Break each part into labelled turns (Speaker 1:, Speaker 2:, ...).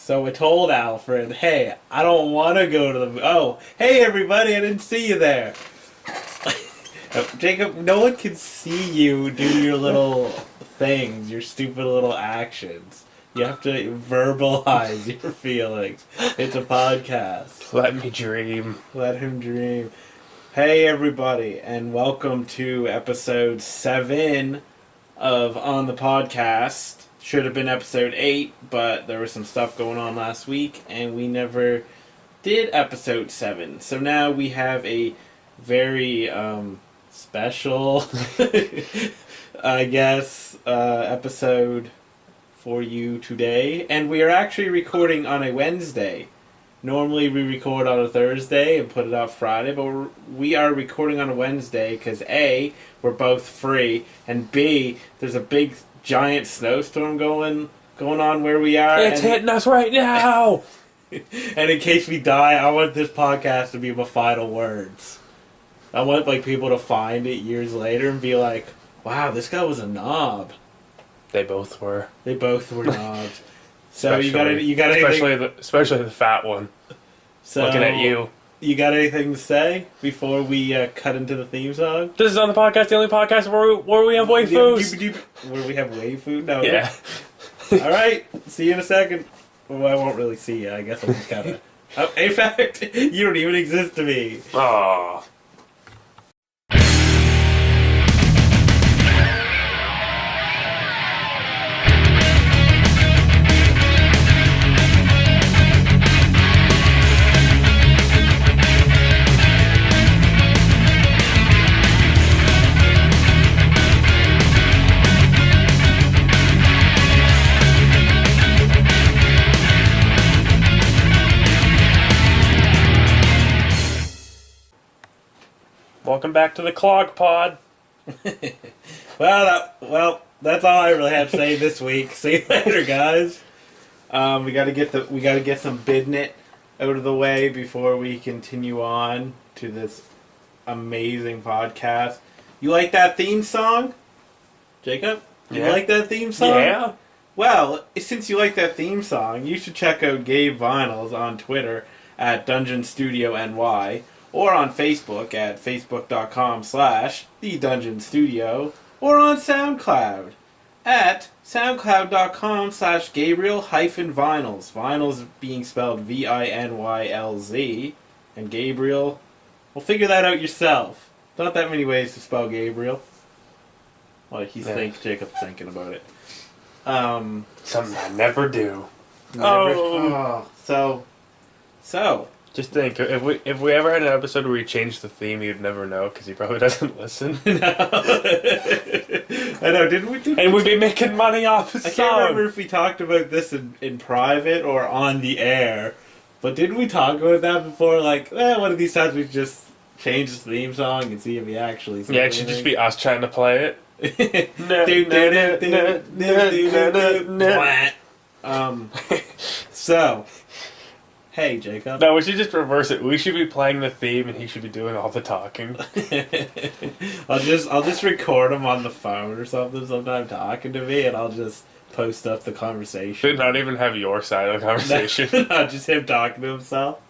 Speaker 1: So I told Alfred, hey, I don't want to go to the... Oh, hey everybody, I didn't see you there. Jacob, no one can see you do your little things, your stupid little actions. You have to verbalize your feelings. It's a podcast.
Speaker 2: Let me dream.
Speaker 1: Let him dream. Hey everybody, and welcome to episode 7 of On the Podcast. Should have been episode 8, but there was some stuff going on last week, and we never did episode 7. So now we have a very special, I guess, episode for you today. And we are actually recording on a Wednesday. Normally we record on a Thursday and put it out Friday, but we are recording on a Wednesday because A, we're both free, and B, there's a big giant snowstorm going on where we are.
Speaker 2: It's hitting us right now!
Speaker 1: And in case we die, I want this podcast to be my final words. I want people to find it years later and be like, wow, this guy was a knob.
Speaker 2: They both were.
Speaker 1: They both were knobs. So you got
Speaker 2: especially the fat one.
Speaker 1: So,
Speaker 2: looking at you.
Speaker 1: You got anything to say before we cut into the theme song?
Speaker 2: This is On the Podcast, the only podcast where we have waifus.
Speaker 1: Where we have waifu? No.
Speaker 2: Yeah.
Speaker 1: Alright, see you in a second. Well, I won't really see you. I guess I'm just kind of... in fact, you don't even exist to me.
Speaker 2: Aww. Welcome back to the Clog Pod.
Speaker 1: Well, that's all I really have to say this week. See you later, guys. We gotta get some bidnet out of the way before we continue on to this amazing podcast. You like that theme song, Jacob? You like that theme song?
Speaker 2: Yeah.
Speaker 1: Well, since you like that theme song, you should check out Gabe Vinyls on Twitter at Dungeon Studio NY. Or on Facebook at facebook.com/thedungeonstudio, or on SoundCloud at soundcloud.com/Gabriel-Vinyls. Vinyls being spelled Vinylz, and Gabriel, well, figure that out yourself. Not that many ways to spell Gabriel. Well, Jacob's thinking about it.
Speaker 2: Something I never do.
Speaker 1: So.
Speaker 2: Just think, if we ever had an episode where we changed the theme, you'd never know, because he probably doesn't listen.
Speaker 1: No. I know, didn't we?
Speaker 2: And we'd be making money off his
Speaker 1: I can't remember if we talked about this in private or on the air, but didn't we talk about that before? Like, one of these times we just change the theme song and see if he actually says
Speaker 2: it should just be us trying to play it.
Speaker 1: So... Hey, Jacob.
Speaker 2: No, we should just reverse it. We should be playing the theme, and he should be doing all the talking.
Speaker 1: I'll just record him on the phone or something sometime talking to me, and I'll just post up the conversation.
Speaker 2: Should not even have your side of the conversation.
Speaker 1: No, just him talking to himself.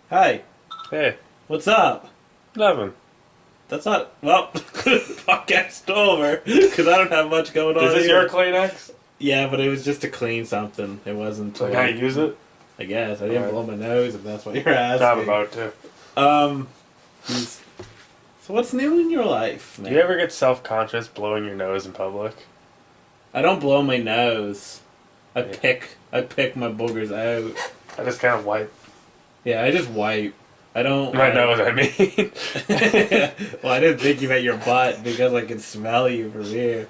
Speaker 1: Hey.
Speaker 2: Hey.
Speaker 1: What's up?
Speaker 2: Nothing.
Speaker 1: That's not... Well, podcast's over, because I don't have much going on.
Speaker 2: Is this your Kleenex?
Speaker 1: Yeah, but it was just to clean something. It wasn't to...
Speaker 2: Can I use it?
Speaker 1: I guess. I didn't blow my nose, if that's what you're asking.
Speaker 2: I'm about to.
Speaker 1: So what's new in your life, man?
Speaker 2: Do you ever get self-conscious blowing your nose in public?
Speaker 1: I don't blow my nose. I pick my boogers out.
Speaker 2: I just kind of wipe.
Speaker 1: Yeah, I just wipe. I don't...
Speaker 2: My nose, I mean.
Speaker 1: Well, I didn't think you meant your butt, because I can smell you from here.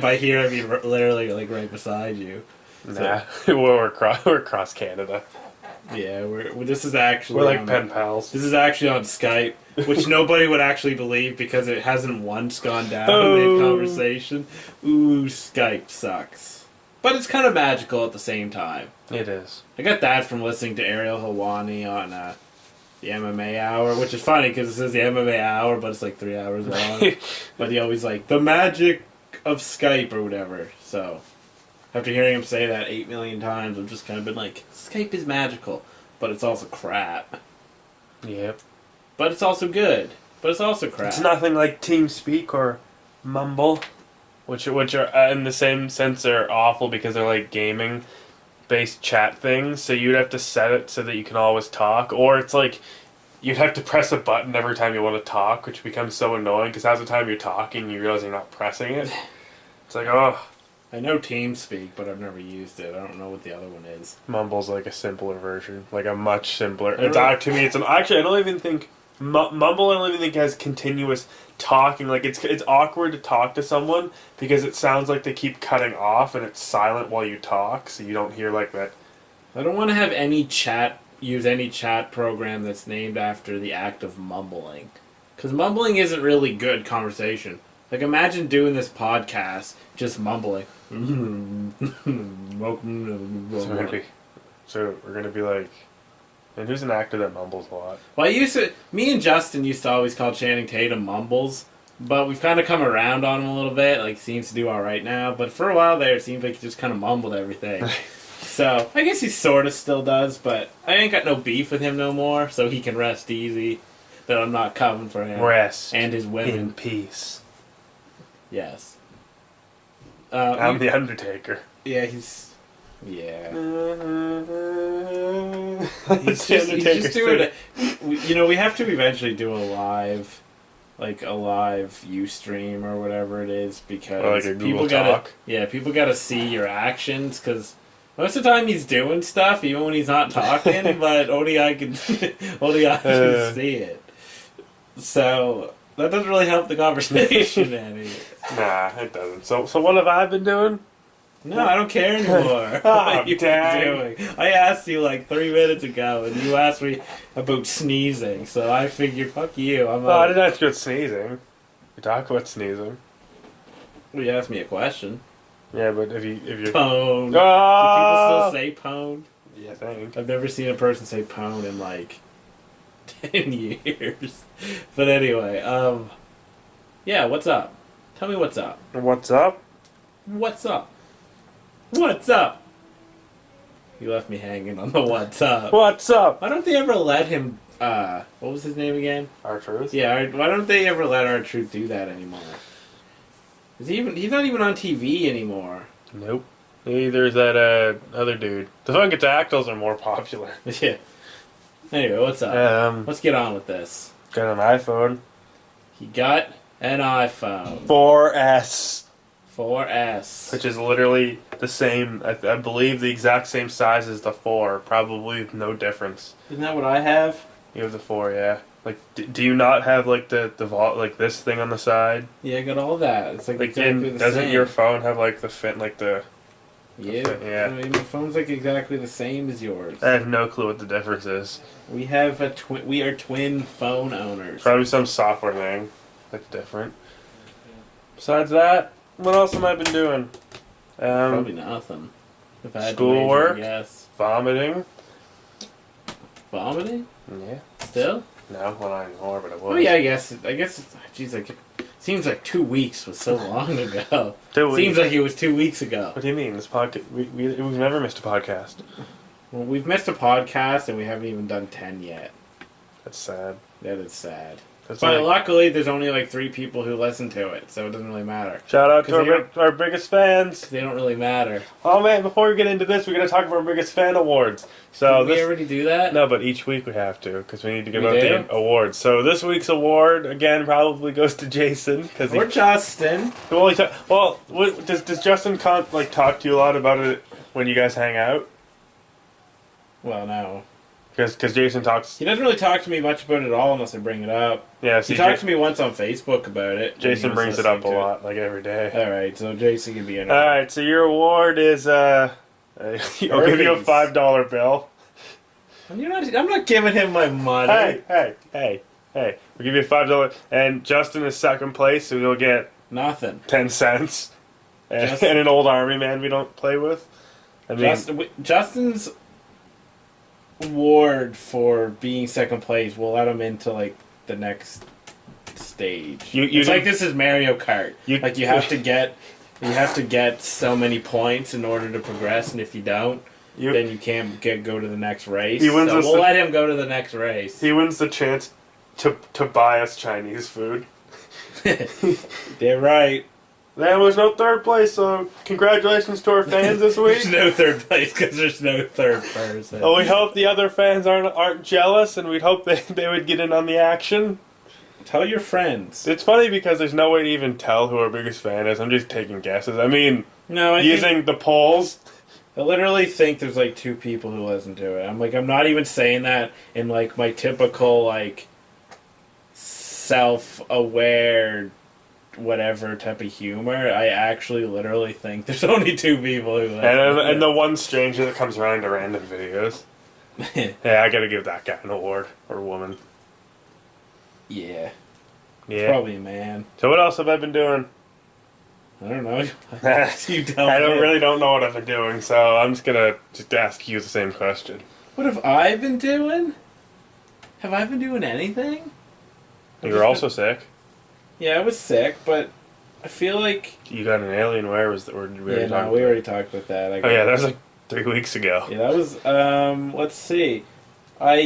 Speaker 1: By here, I mean literally right beside you.
Speaker 2: Nah, we're across Canada.
Speaker 1: Yeah, this is actually...
Speaker 2: We're like pen pals.
Speaker 1: This is actually on Skype, which nobody would actually believe because it hasn't once gone down mid-conversation. Ooh, Skype sucks. But it's kind of magical at the same time.
Speaker 2: It is.
Speaker 1: I got that from listening to Ariel Helwani on the MMA Hour, which is funny because it says the MMA Hour, but it's like 3 hours long. But he always like, the magic of Skype or whatever, so... after hearing him say that 8 million times, I've just kind of been like, Skype is magical, but it's also crap.
Speaker 2: Yep.
Speaker 1: But it's also good. But it's also crap.
Speaker 2: It's nothing like TeamSpeak or Mumble, which are in the same sense are awful because they're like gaming-based chat things. So you'd have to set it so that you can always talk, or it's like you'd have to press a button every time you want to talk, which becomes so annoying because half the time you're talking, you realize you're not pressing it. It's like, oh.
Speaker 1: I know TeamSpeak, but I've never used it. I don't know what the other one is.
Speaker 2: Mumble's like a simpler version, like a much simpler. It's
Speaker 1: really?
Speaker 2: to me, actually I don't even think Mumble. I don't even think has continuous talking. Like it's awkward to talk to someone because it sounds like they keep cutting off and it's silent while you talk, so you don't hear like that.
Speaker 1: I don't want to have use any chat program that's named after the act of mumbling, because mumbling isn't really good conversation. Like, imagine doing this podcast just mumbling. Welcome to...
Speaker 2: So we're gonna be like, and who's an actor that mumbles a lot?
Speaker 1: Well, me and Justin used to always call Channing Tatum mumbles, but we've kind of come around on him a little bit. Like, seems to do all right now, but for a while there, it seemed like he just kind of mumbled everything. So I guess he sort of still does, but I ain't got no beef with him no more, so he can rest easy. That I'm not coming for him.
Speaker 2: Rest
Speaker 1: and his women
Speaker 2: in peace.
Speaker 1: Yes.
Speaker 2: I'm the Undertaker.
Speaker 1: Yeah, he's... Yeah.
Speaker 2: He's
Speaker 1: just doing it. We have to eventually do a live Ustream or whatever it is, because
Speaker 2: or like a Google Talk.
Speaker 1: People gotta see your actions, because most of the time he's doing stuff even when he's not talking, but only I can see it. So that doesn't really help the conversation any.
Speaker 2: Nah, it doesn't. So what have I been doing?
Speaker 1: No, I don't care anymore. What you've been doing. I asked you like 3 minutes ago, and you asked me about sneezing, so I figured, fuck you.
Speaker 2: I didn't ask you about sneezing. You talk about sneezing.
Speaker 1: Well, you asked me a question.
Speaker 2: Yeah, but if you're...
Speaker 1: Pwn.
Speaker 2: Oh!
Speaker 1: Do people still say pwn?
Speaker 2: Yeah, I think.
Speaker 1: I've never seen a person say pwn in like 10 years. But anyway, yeah, what's up? Tell me what's up.
Speaker 2: What's up?
Speaker 1: What's up? What's up? You left me hanging on the what's up.
Speaker 2: What's up?
Speaker 1: Why don't they ever let him, what was his name again?
Speaker 2: R-Truth?
Speaker 1: Yeah, why don't they ever let R-Truth do that anymore? He's not even on TV anymore.
Speaker 2: Nope. There's that other dude. The Funkadactyls are more popular.
Speaker 1: Yeah. Anyway, what's up? Let's get on with this.
Speaker 2: Got an iPhone.
Speaker 1: He got an iPhone.
Speaker 2: 4S.
Speaker 1: 4S.
Speaker 2: Which is literally the same, I believe the exact same size as the 4. Probably no difference.
Speaker 1: Isn't that what I have?
Speaker 2: You have the 4, yeah. Like, do you not have like the like this thing on the side?
Speaker 1: Yeah, I got all that. It's like exactly the
Speaker 2: doesn't
Speaker 1: same.
Speaker 2: your phone have like the fit, like the...
Speaker 1: Yeah.
Speaker 2: Yeah.
Speaker 1: I mean, my phone's like exactly the same as yours.
Speaker 2: I have no clue what the difference is.
Speaker 1: We have we are twin phone owners.
Speaker 2: Probably some software thing that's different. Besides that, what else have I been doing?
Speaker 1: Probably nothing. If I had
Speaker 2: schoolwork.
Speaker 1: Yes.
Speaker 2: Vomiting.
Speaker 1: Vomiting?
Speaker 2: Yeah.
Speaker 1: Still?
Speaker 2: No, well, not anymore, but it was.
Speaker 1: Oh yeah, I guess. Geez, like, seems like 2 weeks was so long ago.
Speaker 2: 2 weeks.
Speaker 1: Seems like it was 2 weeks ago.
Speaker 2: What do you mean? This podcast, we've never missed a podcast.
Speaker 1: Well, we've missed a podcast and we haven't even done 10 yet.
Speaker 2: That's sad.
Speaker 1: That is sad.
Speaker 2: That's
Speaker 1: But
Speaker 2: like,
Speaker 1: luckily, there's only like 3 people who listen to it, so it doesn't really matter.
Speaker 2: shout out to our biggest fans.
Speaker 1: They don't really matter.
Speaker 2: Oh man, before we get into this, we're going to talk about our biggest fan awards. So
Speaker 1: Did we already do that?
Speaker 2: No, but each week we have to, because we need to give
Speaker 1: We
Speaker 2: out
Speaker 1: do?
Speaker 2: the awards. So this week's award, again, probably goes to Jason.
Speaker 1: Or Justin.
Speaker 2: Does Justin talk to you a lot about it when you guys hang out?
Speaker 1: Well, no.
Speaker 2: Because Jason talks...
Speaker 1: He doesn't really talk to me much about it at all unless I bring it up.
Speaker 2: Yeah,
Speaker 1: He talked to me once on Facebook about it.
Speaker 2: Jason brings it up a lot, like every day.
Speaker 1: Alright, so Jason can be in it.
Speaker 2: Alright, so your award is, I'll give you a $5 bill.
Speaker 1: I'm not giving him my money.
Speaker 2: Hey. We'll give you a $5, and Justin is second place, so he'll get...
Speaker 1: Nothing.
Speaker 2: 10 cents. And an old army man we don't play with. I mean...
Speaker 1: Justin's award for being second place will let him into, like, the next stage. It's like this is Mario Kart. You have to get You have to get so many points in order to progress, and if you don't, then you can't go to the next race. So we'll let him go to the next race.
Speaker 2: He wins the chance to buy us Chinese food.
Speaker 1: They're right.
Speaker 2: There was no third place, so congratulations to our fans this week.
Speaker 1: There's no third place because there's no third person.
Speaker 2: Oh, we hope the other fans aren't jealous, and we'd hope they would get in on the action.
Speaker 1: Tell your friends.
Speaker 2: It's funny because there's no way to even tell who our biggest fan is. I'm just taking guesses. I mean, using the polls.
Speaker 1: I literally think there's like 2 people who listen to it. I'm not even saying that in like my typical like self-aware whatever type of humor. I actually literally think there's only 2 people who listen.
Speaker 2: And the one stranger that comes around to random videos. Hey, I gotta give that guy an award. Or woman.
Speaker 1: Yeah.
Speaker 2: Yeah.
Speaker 1: Probably a man.
Speaker 2: So what else have I been doing?
Speaker 1: I don't know.
Speaker 2: I really don't know what I've been doing, so I'm just gonna ask you the same question.
Speaker 1: What have I been doing? Have I been doing anything?
Speaker 2: You were also sick.
Speaker 1: Yeah, I was sick, but I feel like
Speaker 2: you got an Alienware. We
Speaker 1: already talked about that.
Speaker 2: That was like 3 weeks ago.
Speaker 1: Yeah, that was. Let's see. I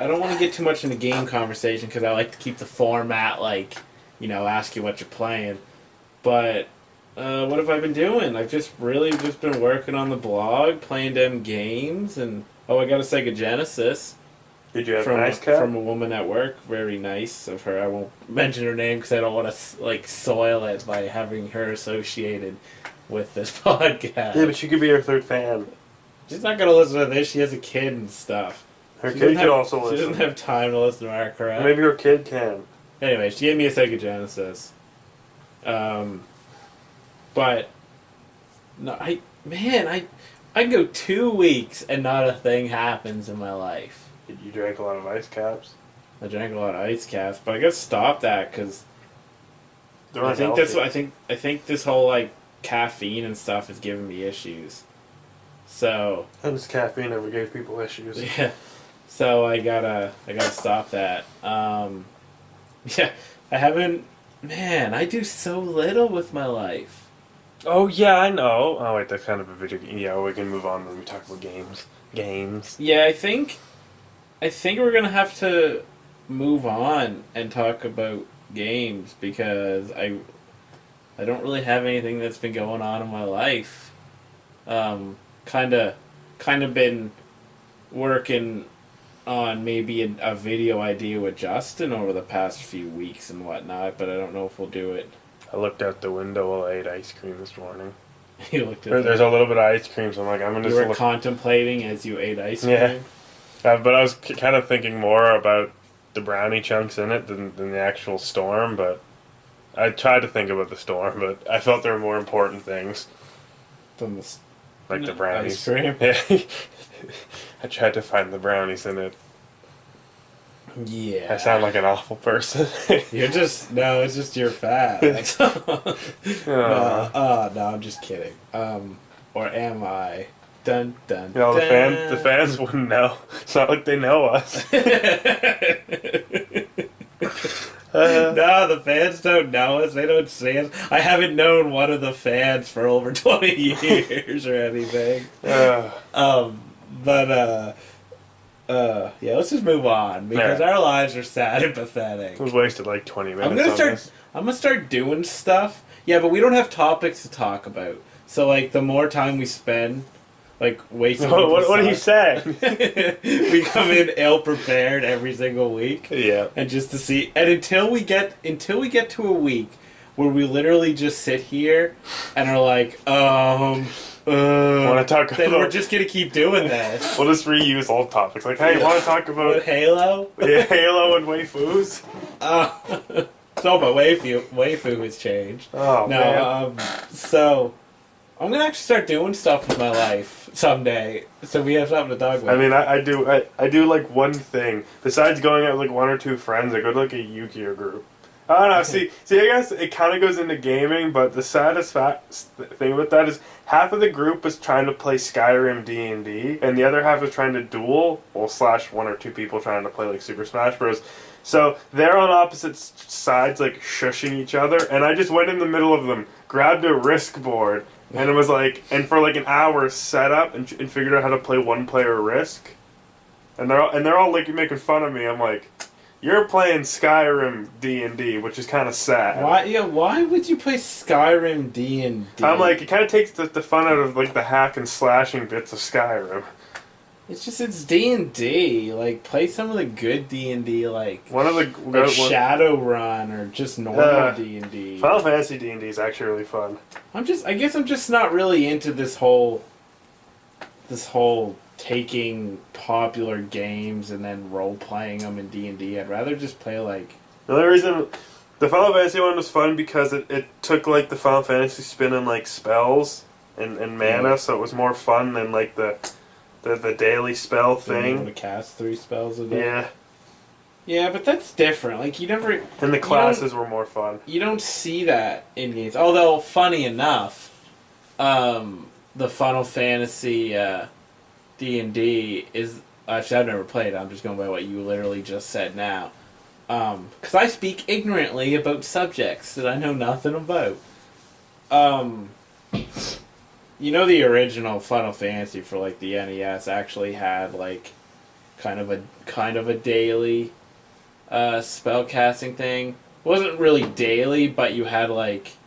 Speaker 1: don't want to get too much into game conversation because I like to keep the format ask you what you're playing. But what have I been doing? I've just been working on the blog, playing them games, and I got a Sega Genesis.
Speaker 2: Did you have a nice cat?
Speaker 1: From a woman at work. Very nice of her. I won't mention her name because I don't want to soil it by having her associated with this podcast.
Speaker 2: Yeah, but she could be your third fan.
Speaker 1: She's not gonna listen to this. She has a kid and stuff.
Speaker 2: Her kid can also listen.
Speaker 1: She doesn't have time to listen to our crap.
Speaker 2: Maybe her kid can.
Speaker 1: Anyway, she gave me a Sega Genesis. But no, I can go 2 weeks and not a thing happens in my life.
Speaker 2: Did you drink a lot of ice caps?
Speaker 1: I drank a lot of ice caps, but I gotta stop that because I think this whole caffeine and stuff is giving me issues. So.
Speaker 2: How does caffeine ever give people issues?
Speaker 1: Yeah. So I gotta stop that. Yeah, I haven't. Man, I do so little with my life.
Speaker 2: Oh yeah, I know. Oh wait, that's kind of a video game. Yeah, we can move on when we talk about games.
Speaker 1: Yeah, I think we're gonna have to move on and talk about games because I don't really have anything that's been going on in my life. Kind of been working on maybe a video idea with Justin over the past few weeks and whatnot, but I don't know if we'll do it.
Speaker 2: I looked out the window while I ate ice cream this morning.
Speaker 1: You looked at
Speaker 2: There's a little bit of ice cream, so I'm like, I'm gonna.
Speaker 1: You were contemplating as you ate ice cream.
Speaker 2: Yeah, but I was kind of thinking more about the brownie chunks in it than the actual storm. But I tried to think about the storm, but I felt there were more important things
Speaker 1: than
Speaker 2: the brownies.
Speaker 1: Ice cream.
Speaker 2: Yeah. I tried to find the brownies in it.
Speaker 1: Yeah.
Speaker 2: I sound like an awful person.
Speaker 1: It's just you're fat. That's all. No, I'm just kidding. Or am I? Dun dun.
Speaker 2: The fans wouldn't know. It's not like they know us.
Speaker 1: No, the fans don't know us. They don't see us. I haven't known one of the fans for over 20 years or anything. Yeah, let's just move on because our lives are sad and pathetic.
Speaker 2: It was wasted 20 minutes.
Speaker 1: I'm gonna start doing stuff. Yeah, but we don't have topics to talk about. So the more time we spend wasting.
Speaker 2: What are you saying?
Speaker 1: We come in ill prepared every single week.
Speaker 2: Yeah.
Speaker 1: And just to see, and until we get to a week where we literally just sit here and are like, want
Speaker 2: to talk about...
Speaker 1: Then we're just going to keep doing this.
Speaker 2: We'll just reuse old topics. Hey, want to talk about...
Speaker 1: Halo?
Speaker 2: Yeah, Halo and waifus?
Speaker 1: So, but waifu has changed.
Speaker 2: Oh, man.
Speaker 1: So, I'm going to actually start doing stuff with my life someday, so we have something to talk about.
Speaker 2: I mean, I do one thing. Besides going out with 1 or 2 friends, I go to a Yu-Gi-Oh group. I don't know. See, I guess it kind of goes into gaming, but the saddest thing about that is half of the group was trying to play Skyrim D&D, and the other half was trying to duel, / 1 or 2 people trying to play Super Smash Bros. So they're on opposite sides, like shushing each other, and I just went in the middle of them, grabbed a Risk board, and it was like, and for like an hour set up and figured out how to play one player Risk, and they're all like making fun of me. I'm like, you're playing Skyrim D&D, which is kind of sad.
Speaker 1: Why? Yeah, why would you play Skyrim D&D?
Speaker 2: I'm like, it kind of takes the fun out of like the hack and slashing bits of Skyrim.
Speaker 1: It's D&D. Like, play some of the good D&D, like
Speaker 2: Shadowrun
Speaker 1: Shadowrun or just normal D&D.
Speaker 2: Final Fantasy D&D is actually really fun.
Speaker 1: I guess I'm just not really into this whole taking popular games and then role playing them in D&D. I'd rather just play like.
Speaker 2: The only reason the Final Fantasy one was fun because it took like the Final Fantasy spin on like spells and mana, so it was more fun than like the daily spell thing.
Speaker 1: Able to cast 3 spells a day.
Speaker 2: Yeah.
Speaker 1: Yeah, but that's different. Like you never.
Speaker 2: And the classes were more fun.
Speaker 1: You don't see that in games. Although, funny enough, the Final Fantasy D&D is. Actually, I've never played it. I'm just going by what you literally just said now. Because I speak ignorantly about subjects that I know nothing about. You know, the original Final Fantasy for like the NES actually had like kind of a daily spell casting thing. It wasn't really daily, but you had like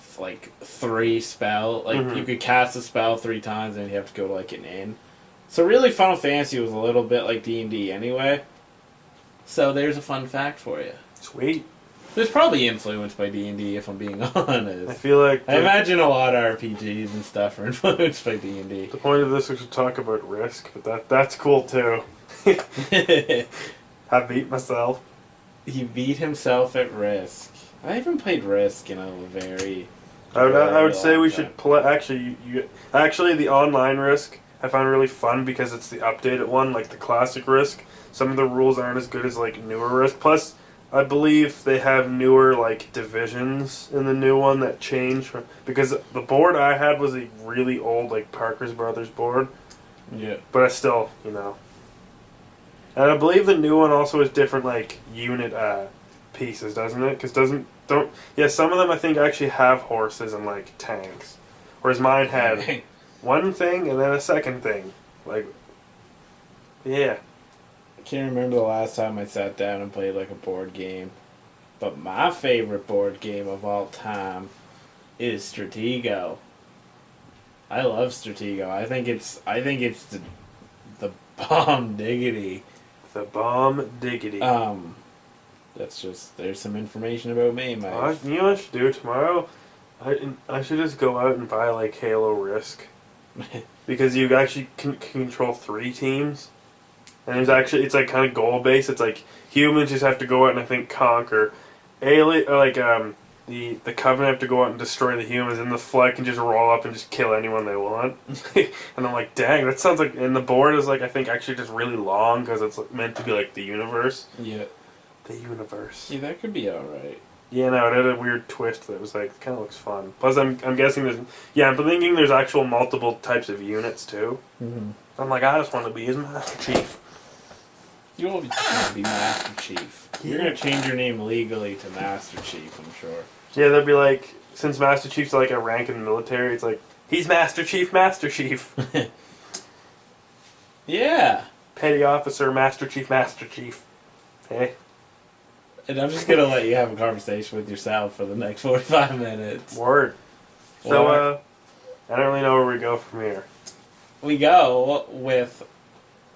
Speaker 1: 3 spell. Like you could cast a spell 3 times, and you have to go to like an inn. So really, Final Fantasy was a little bit like D&D anyway. So there's a fun fact for you.
Speaker 2: Sweet.
Speaker 1: There's probably influenced by D&D, if I'm being honest.
Speaker 2: I feel like
Speaker 1: I imagine a lot of RPGs and stuff are influenced by D&D.
Speaker 2: the point of this was to talk about Risk, but that's cool too. I beat myself.
Speaker 1: He beat himself at Risk. I haven't played Risk in a very.
Speaker 2: I would say we should play. Actually, actually the online Risk I found really fun because it's the updated one, like the classic Risk. Some of the rules aren't as good as like newer Risk. Plus, I believe they have newer like divisions in the new one that change because the board I had was a really old like Parker's Brothers board.
Speaker 1: Yeah.
Speaker 2: But I still, and I believe the new one also has different like unit pieces, doesn't it? Because some of them I think actually have horses and like tanks, whereas mine had one thing and then a second thing. Like, yeah.
Speaker 1: I can't remember the last time I sat down and played like a board game, but my favorite board game of all time is Stratego. I love Stratego. I think it's the bomb diggity.
Speaker 2: The bomb diggity.
Speaker 1: There's some information about me, mate.
Speaker 2: You know what I should do tomorrow? I should just go out and buy like Halo Risk, because you actually can control 3 teams. And it's like kind of goal based. It's like humans just have to go out and I think conquer. The Covenant have to go out and destroy the humans, and the Flood can just roll up and just kill anyone they want. And I'm like, dang, that sounds like. And the board is like I think actually just really long because it's meant to be like the universe.
Speaker 1: Yeah.
Speaker 2: The universe.
Speaker 1: Yeah, that could be alright.
Speaker 2: Yeah, no, it had a weird twist that was like kind of looks fun. Plus, I'm guessing I'm thinking there's actual multiple types of units too.
Speaker 1: Mm-hmm.
Speaker 2: I'm like, I just want to be his Master Chief.
Speaker 1: You will be Master Chief. You're gonna change your name legally to Master Chief, I'm sure.
Speaker 2: Yeah, they'll be like, since Master Chief's like a rank in the military, it's like, he's Master Chief, Master Chief.
Speaker 1: Yeah.
Speaker 2: Petty Officer, Master Chief, Master Chief. Hey.
Speaker 1: And I'm just gonna let you have a conversation with yourself for the next 45 minutes.
Speaker 2: Word. So, I don't really know where we go from here.
Speaker 1: We go with...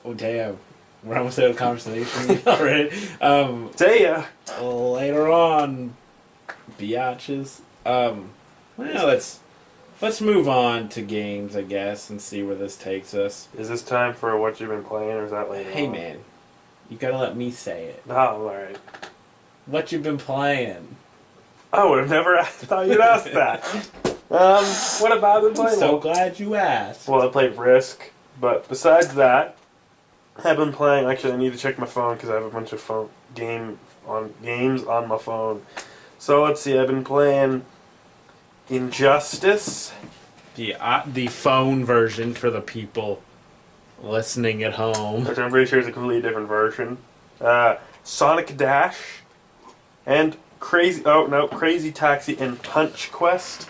Speaker 1: Oh, damn. We're almost out of conversation already.
Speaker 2: Taya!
Speaker 1: Later on, biatches. Well, let's move on to games, I guess, and see where this takes us.
Speaker 2: Is this time for what you've been playing, or is that later
Speaker 1: Hey,
Speaker 2: on?
Speaker 1: man. You gotta let me say it.
Speaker 2: Oh, alright.
Speaker 1: What you been playing?
Speaker 2: I would have never thought you'd ask that. What have I been playing?
Speaker 1: I'm so glad you asked.
Speaker 2: Well, I played Risk, but besides that, I've been playing. Actually, I need to check my phone because I have a bunch of games on my phone. So let's see. I've been playing Injustice.
Speaker 1: The phone version for the people listening at home.
Speaker 2: Which I'm pretty sure is a completely different version. Sonic Dash, and Crazy Taxi and Punch Quest.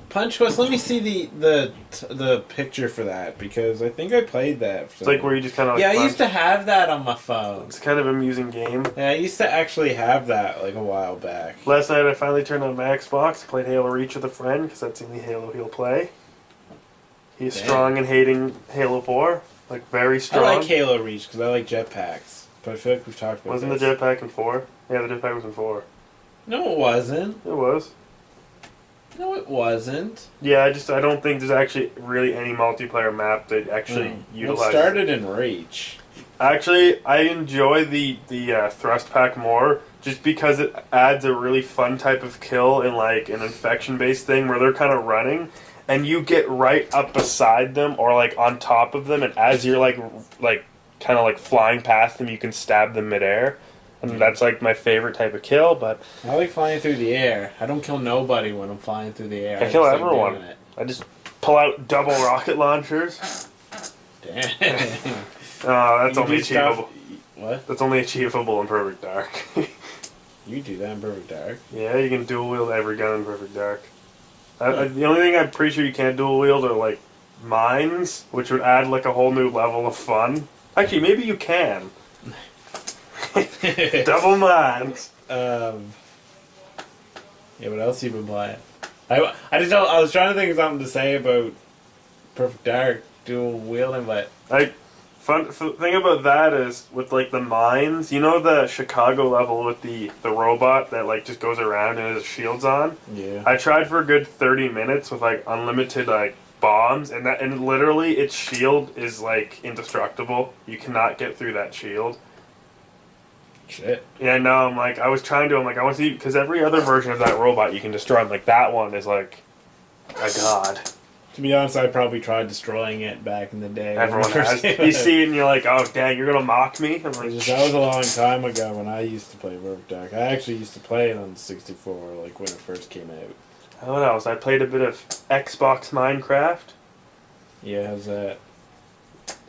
Speaker 1: Punch Quest. Let me see the picture for that because I think I played that.
Speaker 2: It's like where you just kind of
Speaker 1: I used to have that on my phone.
Speaker 2: It's kind of an amusing game.
Speaker 1: Yeah, I used to actually have that like a while back.
Speaker 2: Last night I finally turned on my Xbox. I played Halo Reach with a friend because that's the only Halo he'll play. He's strong in hating Halo 4, like very strong.
Speaker 1: I like Halo Reach because I like jetpacks, but I feel like we've talked about.
Speaker 2: Wasn't the jetpack in 4? Yeah, the jetpack was in 4.
Speaker 1: No, it wasn't.
Speaker 2: It was.
Speaker 1: No, it wasn't.
Speaker 2: Yeah, I don't think there's actually really any multiplayer map that actually utilizes.
Speaker 1: It started in Reach.
Speaker 2: Actually, I enjoy the thrust pack more just because it adds a really fun type of kill in like an infection-based thing where they're kind of running and you get right up beside them or like on top of them, and as you're like kind of like flying past them, you can stab them midair. And that's like my favorite type of kill, but
Speaker 1: I like flying through the air. I don't kill nobody when I'm flying through the air.
Speaker 2: I kill everyone. I just pull out double rocket launchers.
Speaker 1: Damn.
Speaker 2: That's only achievable.
Speaker 1: What?
Speaker 2: That's only achievable in Perfect Dark.
Speaker 1: You do that in Perfect Dark?
Speaker 2: Yeah, you can dual wield every gun in Perfect Dark. The only thing I'm pretty sure you can't dual wield are like mines, which would add like a whole new level of fun. Actually, maybe you can. Double mines.
Speaker 1: Yeah, what else you been playing? I just don't. I was trying to think of something to say about Perfect Dark dual wielding, but
Speaker 2: fun thing about that is with like the mines. You know the Chicago level with the robot that like just goes around and has shields on.
Speaker 1: Yeah.
Speaker 2: I tried for a good 30 minutes with like unlimited like bombs, and literally its shield is like indestructible. You cannot get through that shield.
Speaker 1: Shit.
Speaker 2: Yeah, no, I want to see, because every other version of that robot you can destroy, and like that one is like a god.
Speaker 1: To be honest, I probably tried destroying it back in the day.
Speaker 2: Everyone has. You see it and you're like, oh dang, you're gonna mock me? I'm like,
Speaker 1: that was a long time ago when I used to play Perfect Dark. I actually used to play it on 64, like when it first came out.
Speaker 2: What else? I played a bit of Xbox Minecraft.
Speaker 1: Yeah, how's that?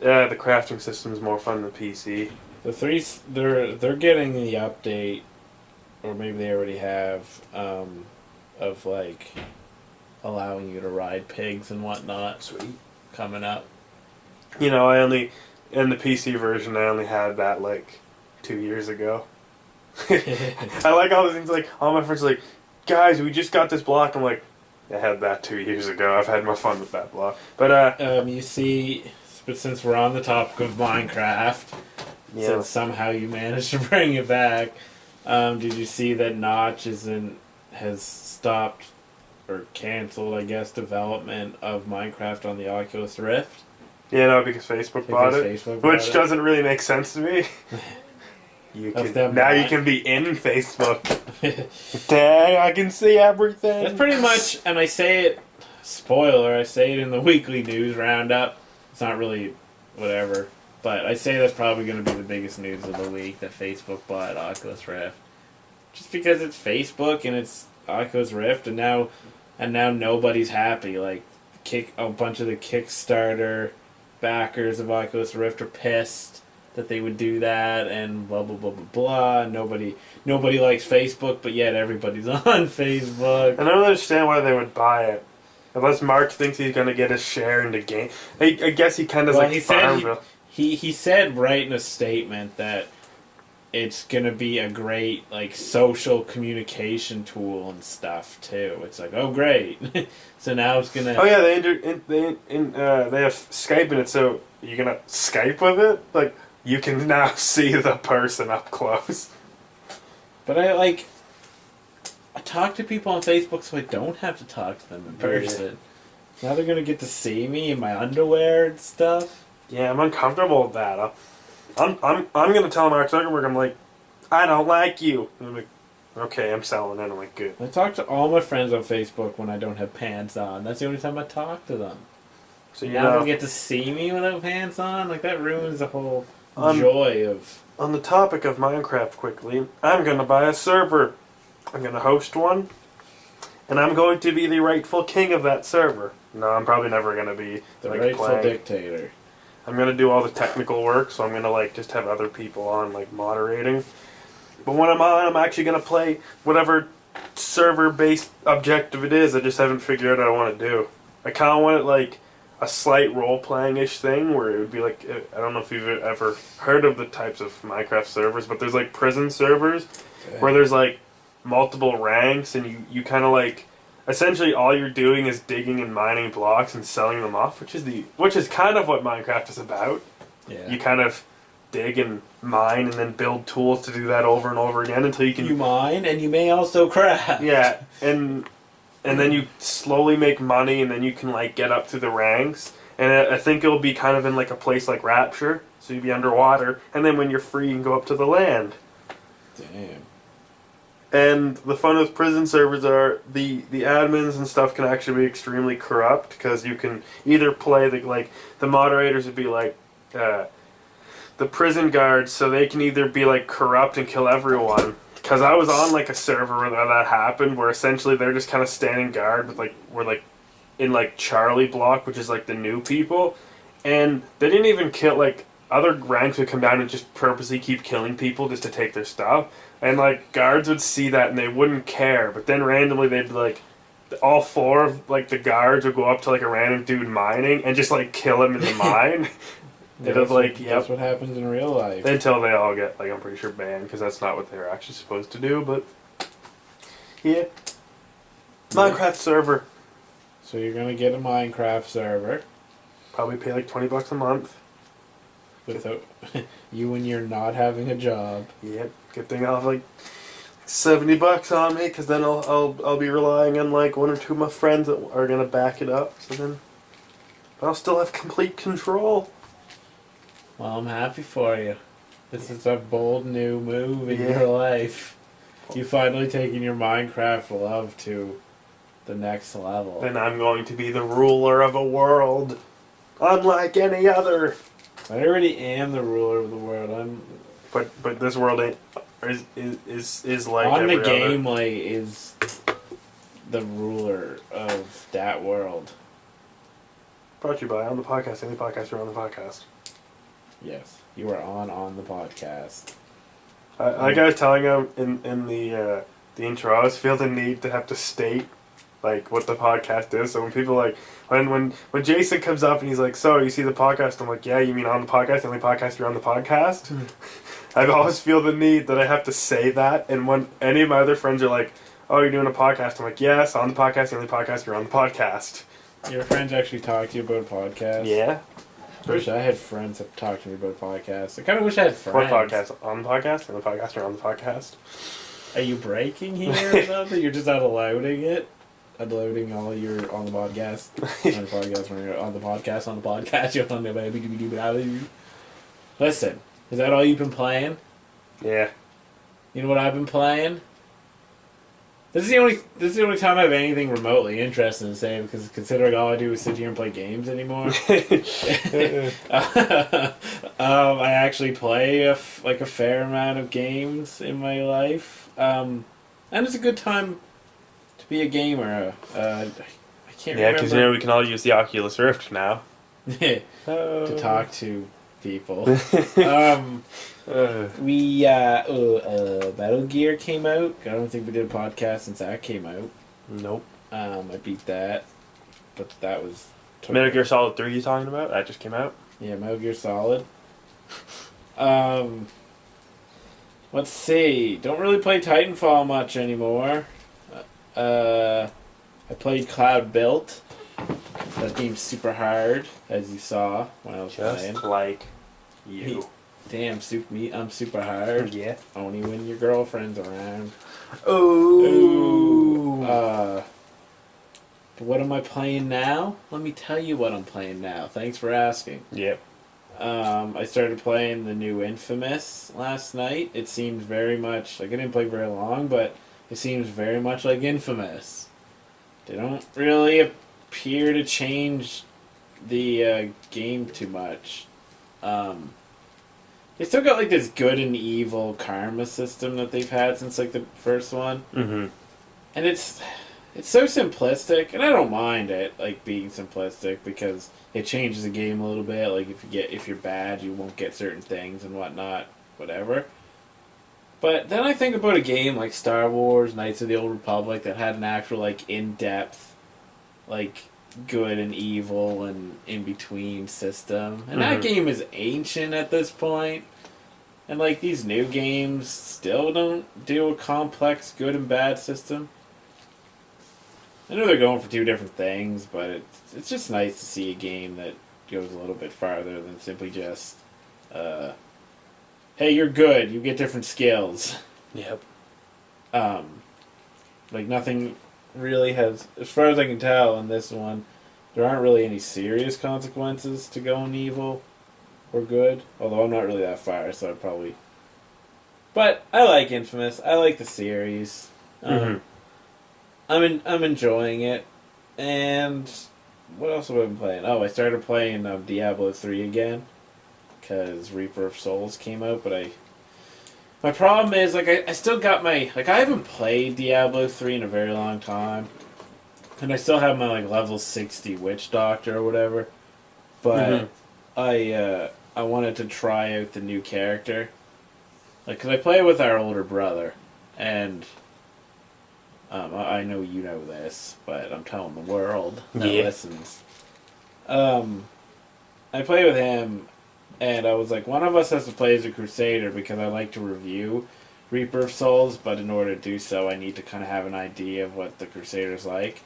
Speaker 2: Yeah, the crafting system is more fun than PC.
Speaker 1: They're getting the update, or maybe they already have, of like allowing you to ride pigs and whatnot.
Speaker 2: Sweet.
Speaker 1: Coming up.
Speaker 2: You know, in the PC version, I only had that like 2 years ago. I like all the things, like all my friends are like, guys, we just got this block. I'm like, I had that 2 years ago. I've had my fun with that block. But
Speaker 1: you see, but since we're on the topic of Minecraft.
Speaker 2: Yeah.
Speaker 1: Since somehow you managed to bring it back, did you see that Notch has stopped or canceled, I guess, development of Minecraft on the Oculus Rift?
Speaker 2: Yeah, no, because Facebook bought it, which doesn't really make sense to me. You can be in Facebook. Dang, I can see everything.
Speaker 1: That's pretty much, and I say it, spoiler, I say it in the weekly news roundup. It's not really whatever. But I say that's probably going to be the biggest news of the week, that Facebook bought Oculus Rift. Just because it's Facebook and it's Oculus Rift, and now nobody's happy. Like, a bunch of the Kickstarter backers of Oculus Rift are pissed that they would do that, and blah blah blah blah blah. Nobody likes Facebook, but yet everybody's on Facebook.
Speaker 2: I don't understand why they would buy it. Unless Mark thinks he's going to get a share in the game. I guess he kind of Farmville.
Speaker 1: He said right in a statement that it's gonna be a great like social communication tool and stuff too. It's like, oh great, so now it's gonna.
Speaker 2: Oh yeah, they have Skype in it, so you're gonna Skype with it. Like you can now see the person up close.
Speaker 1: But I talk to people on Facebook, so I don't have to talk to them in person. Yeah. Now they're gonna get to see me in my underwear and stuff.
Speaker 2: Yeah, I'm uncomfortable with that. I'm gonna tell Mark Zuckerberg, I'm like, I don't like you. And I'm like, okay, I'm selling it. I'm like, good.
Speaker 1: I talk to all my friends on Facebook when I don't have pants on. That's the only time I talk to them. So now they get to see me without pants on? Like, that ruins the whole joy of...
Speaker 2: On the topic of Minecraft, quickly, I'm gonna buy a server. I'm gonna host one. And I'm going to be the rightful king of that server. No, I'm probably never gonna be
Speaker 1: the rightful dictator.
Speaker 2: I'm gonna do all the technical work, so I'm gonna like just have other people on like moderating. But when I'm on, I'm actually gonna play whatever server-based objective it is. I just haven't figured out what I want to do. I kind of want it like a slight role-playing-ish thing where it would be like, I don't know if you've ever heard of the types of Minecraft servers, but there's like prison servers where there's like multiple ranks, and you kind of like, essentially all you're doing is digging and mining blocks and selling them off, which is kind of what Minecraft is about.
Speaker 1: Yeah.
Speaker 2: You kind of dig and mine and then build tools to do that over and over again until you can...
Speaker 1: You mine, and you may also craft.
Speaker 2: Yeah, and then you slowly make money, and then you can like get up through the ranks. And I think it'll be kind of in like a place like Rapture, so you'd be underwater, and then when you're free, you can go up to the land.
Speaker 1: Damn.
Speaker 2: And the fun with prison servers are the admins and stuff can actually be extremely corrupt, because you can either play the moderators would be like the prison guards, so they can either be like corrupt and kill everyone. Because I was on like a server where that happened, where essentially they're just kind of standing guard with we're like in like Charlie block, which is like the new people, and they didn't even kill, like other ranks would come down and just purposely keep killing people just to take their stuff, and like guards would see that and they wouldn't care, but then randomly they'd be like, all four of like the guards would go up to like a random dude mining and just like kill him in the mine.
Speaker 1: That's what happens in real life.
Speaker 2: Until they all get, like, I'm pretty sure banned, because that's not what they're actually supposed to do, but... Yeah. Minecraft server.
Speaker 1: So you're gonna get a Minecraft server.
Speaker 2: Probably pay like $20 a month.
Speaker 1: Without you and you're not having a job.
Speaker 2: Yep. Good thing I'll have like $70 on me, because then I'll be relying on like one or two of my friends that are gonna back it up, so then I'll still have complete control.
Speaker 1: Well, I'm happy for you. This is a bold new move in your life. You finally taking your Minecraft love to the next level.
Speaker 2: Then I'm going to be the ruler of a world, unlike any other.
Speaker 1: I already am the ruler of the world.
Speaker 2: But this world is like
Speaker 1: on
Speaker 2: every
Speaker 1: the game.
Speaker 2: other.
Speaker 1: Like is the ruler of that world.
Speaker 2: Brought to you by On the Podcast. Any podcast you're on the podcast.
Speaker 1: Yes, you are on the podcast.
Speaker 2: Like I was telling him in the intro, I always feel the need to have to state like what the podcast is. So when people like when Jason comes up and he's like, "So you see the podcast?" I'm like, "Yeah, you mean On the Podcast? The only podcast you're on the podcast?" I always feel the need that I have to say that. And when any of my other friends are like, "Oh, you're doing a podcast?" I'm like, "Yes, On the Podcast. The only podcast you're on the podcast."
Speaker 1: Your friends actually talk to you about a podcast?
Speaker 2: Yeah.
Speaker 1: I wish I had friends that talk to me about podcasts. I kind of wish I had friends.
Speaker 2: What podcast? On the podcast? On the podcast or on the podcast?
Speaker 1: Are you breaking here or something? You're just not uploading it? Uploading all your on the podcast? On the podcast, on the podcast, on the podcast. You're on the baby. Listen, is that all you've been playing?
Speaker 2: Yeah.
Speaker 1: You know what I've been playing? This is the only time I have anything remotely interesting to say, because considering all I do is sit here and play games anymore. I actually play a fair amount of games in my life, and it's a good time to be a gamer. I can't remember.
Speaker 2: Yeah, because we can all use the Oculus Rift now
Speaker 1: to talk to people. Metal Gear came out. I don't think we did a podcast since that came out.
Speaker 2: Nope.
Speaker 1: I beat that, but that was
Speaker 2: Metal Gear Solid 3 you talking about? That just came out?
Speaker 1: Yeah, Metal Gear Solid. Let's see. Don't really play Titanfall much anymore. I played Cloud Built. That game's super hard, as you saw when I was playing.
Speaker 2: Just like you.
Speaker 1: Damn, I'm super hard.
Speaker 2: Yeah.
Speaker 1: Only when your girlfriend's around.
Speaker 2: Oh.
Speaker 1: What am I playing now? Let me tell you what I'm playing now. Thanks for asking.
Speaker 2: Yep.
Speaker 1: I started playing the new Infamous last night. It seems very much like I didn't play very long, but it seems very much like Infamous. They don't really appear to change the game too much. They still got like this good and evil karma system that they've had since like the first one,
Speaker 2: Mm-hmm.
Speaker 1: and it's it's so simplistic, and I don't mind it, like, being simplistic, because it changes the game a little bit. Like, if you're bad, you won't get certain things and whatnot, whatever. But then I think about a game like Star Wars, Knights of the Old Republic, that had an actual, like, in-depth, like, good and evil and in-between system. And that game is ancient at this point. And, like, these new games still don't do a complex good and bad system. I know they're going for two different things, but it's just nice to see a game that goes a little bit farther than simply just, hey, you're good, you get different skills.
Speaker 2: Yep.
Speaker 1: Like, nothing really has, as far as I can tell in this one, there aren't really any serious consequences to going evil or good. Although I'm not really that far, so I'd probably... But I like Infamous. I like the series. I'm enjoying it. And what else have I been playing? Oh, I started playing Diablo 3 again. Because Reaper of Souls came out, but my problem is, like, I still got my... Like, I haven't played Diablo 3 in a very long time. And I still have my, like, level 60 Witch Doctor or whatever. But I wanted to try out the new character. Like, because I play with our older brother. And I know you know this, but I'm telling the world that listens. I play with him... And I was like, one of us has to play as a Crusader because I like to review Reaper of Souls, but in order to do so, I need to kind of have an idea of what the Crusader's like.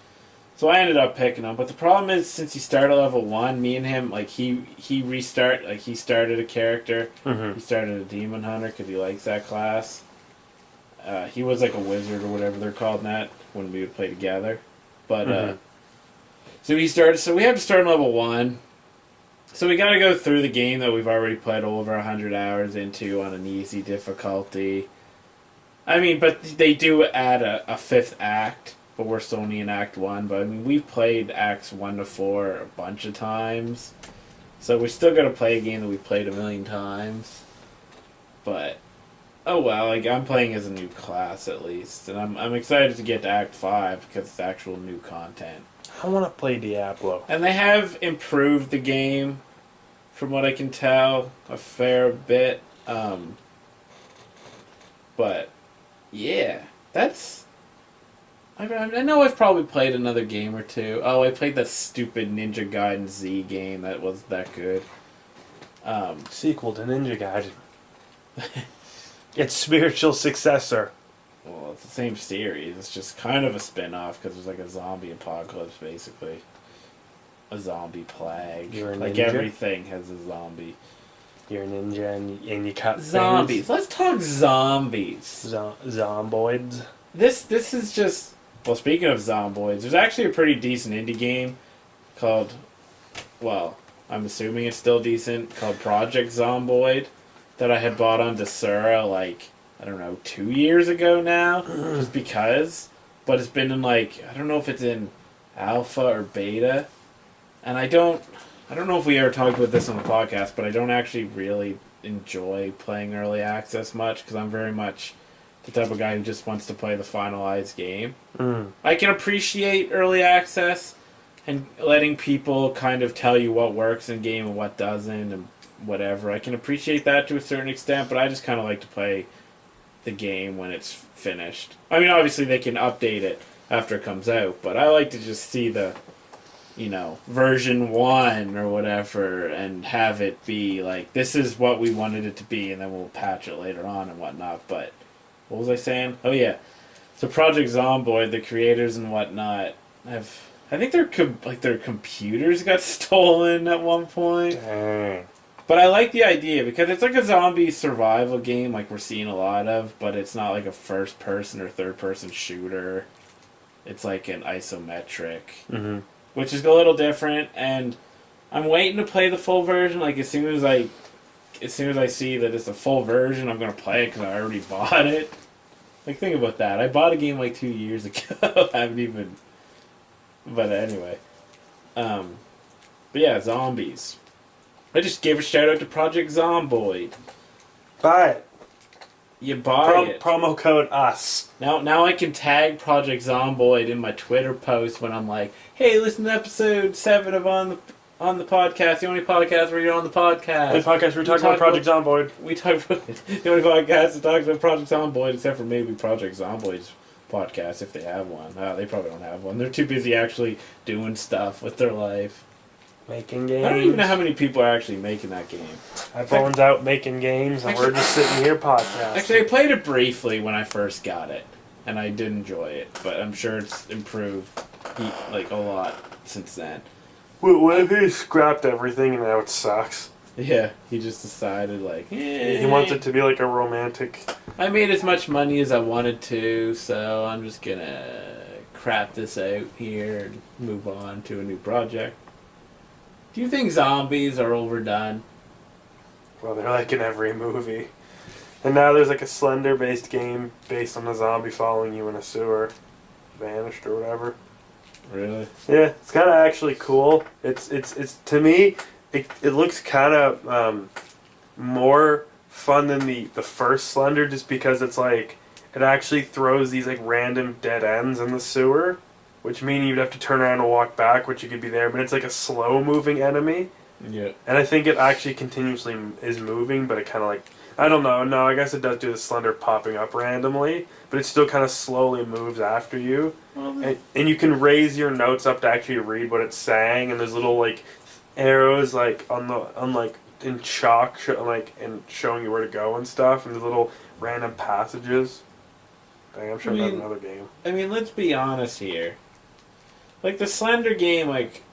Speaker 1: So I ended up picking him. But the problem is, since he started level 1, me and him, like, he started a character. He started a Demon Hunter because he likes that class. He was like a wizard or whatever they're called in that when we would play together. But, so we have to start on level 1. So we got to go through the game that we've already played over 100 hours into on an easy difficulty. I mean, but they do add a 5th act, but we're still only in Act 1. But I mean, we've played Acts 1 to 4 a bunch of times. So we still got to play a game that we've played a million times. But, oh well, like, I'm playing as a new class at least. And I'm excited to get to Act 5 because it's actual new content.
Speaker 2: I want to play Diablo.
Speaker 1: And they have improved the game, from what I can tell, a fair bit. But, yeah, that's... I know I've probably played another game or two. Oh, I played that stupid Ninja Gaiden Z game that wasn't that good.
Speaker 2: Sequel to Ninja Gaiden. Its spiritual successor.
Speaker 1: Well, it's the same series. It's just kind of a spin-off because there's like a zombie apocalypse, basically. A zombie plague.
Speaker 2: You're a
Speaker 1: like
Speaker 2: ninja?
Speaker 1: everything has a zombie.
Speaker 2: You're a ninja and you cut
Speaker 1: Zombies.
Speaker 2: things.
Speaker 1: Let's talk zombies.
Speaker 2: Zomboids.
Speaker 1: This is just... Well, speaking of zomboids, there's actually a pretty decent indie game called... Well, I'm assuming it's still decent, called Project Zomboid that I had bought on Desura, like... I don't know, 2 years ago now, just because. But it's been in, like, I don't know if it's in alpha or beta. And I don't know if we ever talked about this on the podcast, but I don't actually really enjoy playing early access much, because I'm very much the type of guy who just wants to play the finalized game. I can appreciate early access and letting people kind of tell you what works in game and what doesn't and whatever. I can appreciate that to a certain extent, but I just kind of like to play the game when it's finished. I mean, obviously they can update it after it comes out, but I like to just see the, version 1 or whatever and have it be like, this is what we wanted it to be, and then we'll patch it later on and whatnot. But what was I saying? Oh yeah, so Project Zomboid, the creators and whatnot I think their computers got stolen at one point.
Speaker 2: Dang.
Speaker 1: But I like the idea because it's like a zombie survival game like we're seeing a lot of, but it's not like a first person or third person shooter. It's like an isometric, which is a little different, and I'm waiting to play the full version. Like as soon as I see that it's a full version, I'm going to play it because I already bought it. Like, think about that. I bought a game like 2 years ago. I haven't even... But anyway. But yeah, zombies. I just gave a shout out to Project Zomboid.
Speaker 2: Buy it.
Speaker 1: You buy it.
Speaker 2: Promo code US.
Speaker 1: Now I can tag Project Zomboid in my Twitter post when I'm like, hey, listen to episode 7 of on the podcast, the only podcast where you're on the podcast.
Speaker 2: The podcast where we talk about Project Zomboid.
Speaker 1: We talk about the only podcast that talks about Project Zomboid, except for maybe Project Zomboid's podcast, if they have one. They probably don't have one. They're too busy actually doing stuff with their life.
Speaker 2: Making games.
Speaker 1: I don't even know how many people are actually making that game.
Speaker 2: Everyone's out making games, and we're just sitting here podcasting.
Speaker 1: Actually, I played it briefly when I first got it, and I did enjoy it, but I'm sure it's improved like a lot since then.
Speaker 2: Well, what if he scrapped everything and now it sucks?
Speaker 1: Yeah, he just decided like,
Speaker 2: He wants it to be like a romantic...
Speaker 1: I made as much money as I wanted to, so I'm just gonna crap this out here and move on to a new project. Do you think zombies are overdone?
Speaker 2: Well, they're like in every movie. And now there's like a Slender-based game based on a zombie following you in a sewer. Vanished or whatever.
Speaker 1: Really?
Speaker 2: Yeah, it's kind of actually cool. It's to me, it looks kind of more fun than the first Slender, just because it's like it actually throws these like random dead ends in the sewer, which mean you'd have to turn around and walk back, which you could be there, but it's like a slow moving enemy.
Speaker 1: Yeah.
Speaker 2: And I think it actually continuously is moving, but it kind of like, I don't know. No, I guess it does do the Slender popping up randomly, but it still kind of slowly moves after you.
Speaker 1: Well,
Speaker 2: And you can raise your notes up to actually read what it's saying, and there's little like arrows like in chalk, and showing you where to go and stuff, and the little random passages. Dang, I'm sure that's another game.
Speaker 1: I mean, let's be honest here. Like the Slender game, like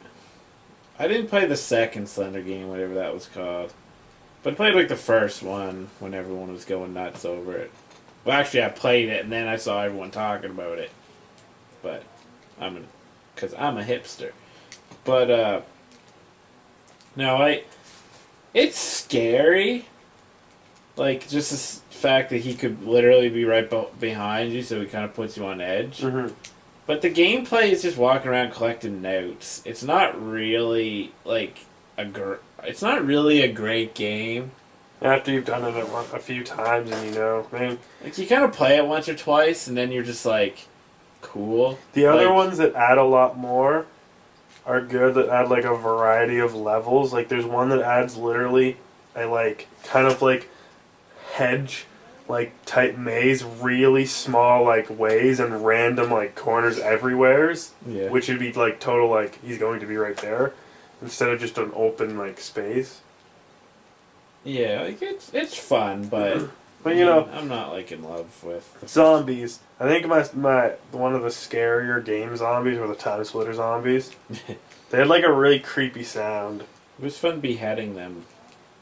Speaker 1: I didn't play the second Slender game, whatever that was called. But I played like the first one when everyone was going nuts over it. Well, actually, I played it and then I saw everyone talking about it. But because I'm a hipster. But no, it's scary. Like just the fact that he could literally be right behind you, so he kind of puts you on edge.
Speaker 2: Mm-hmm.
Speaker 1: But the gameplay is just walking around collecting notes. It's not really like it's not really a great game.
Speaker 2: After you've done it a few times, and
Speaker 1: Like you kind of play it once or twice, and then you're just like, cool.
Speaker 2: The other ones that add a lot more are good. That add like a variety of levels. Like there's one that adds literally a like kind of like hedge, like type maze, really small like ways and random like corners everywheres.
Speaker 1: Yeah.
Speaker 2: Which would be like total like he's going to be right there, instead of just an open like space.
Speaker 1: Yeah, like it's fun, but
Speaker 2: But
Speaker 1: I'm not like in love with
Speaker 2: zombies. I think my one of the scarier game zombies were the Time Splitter zombies. They had like a really creepy sound.
Speaker 1: It was fun beheading them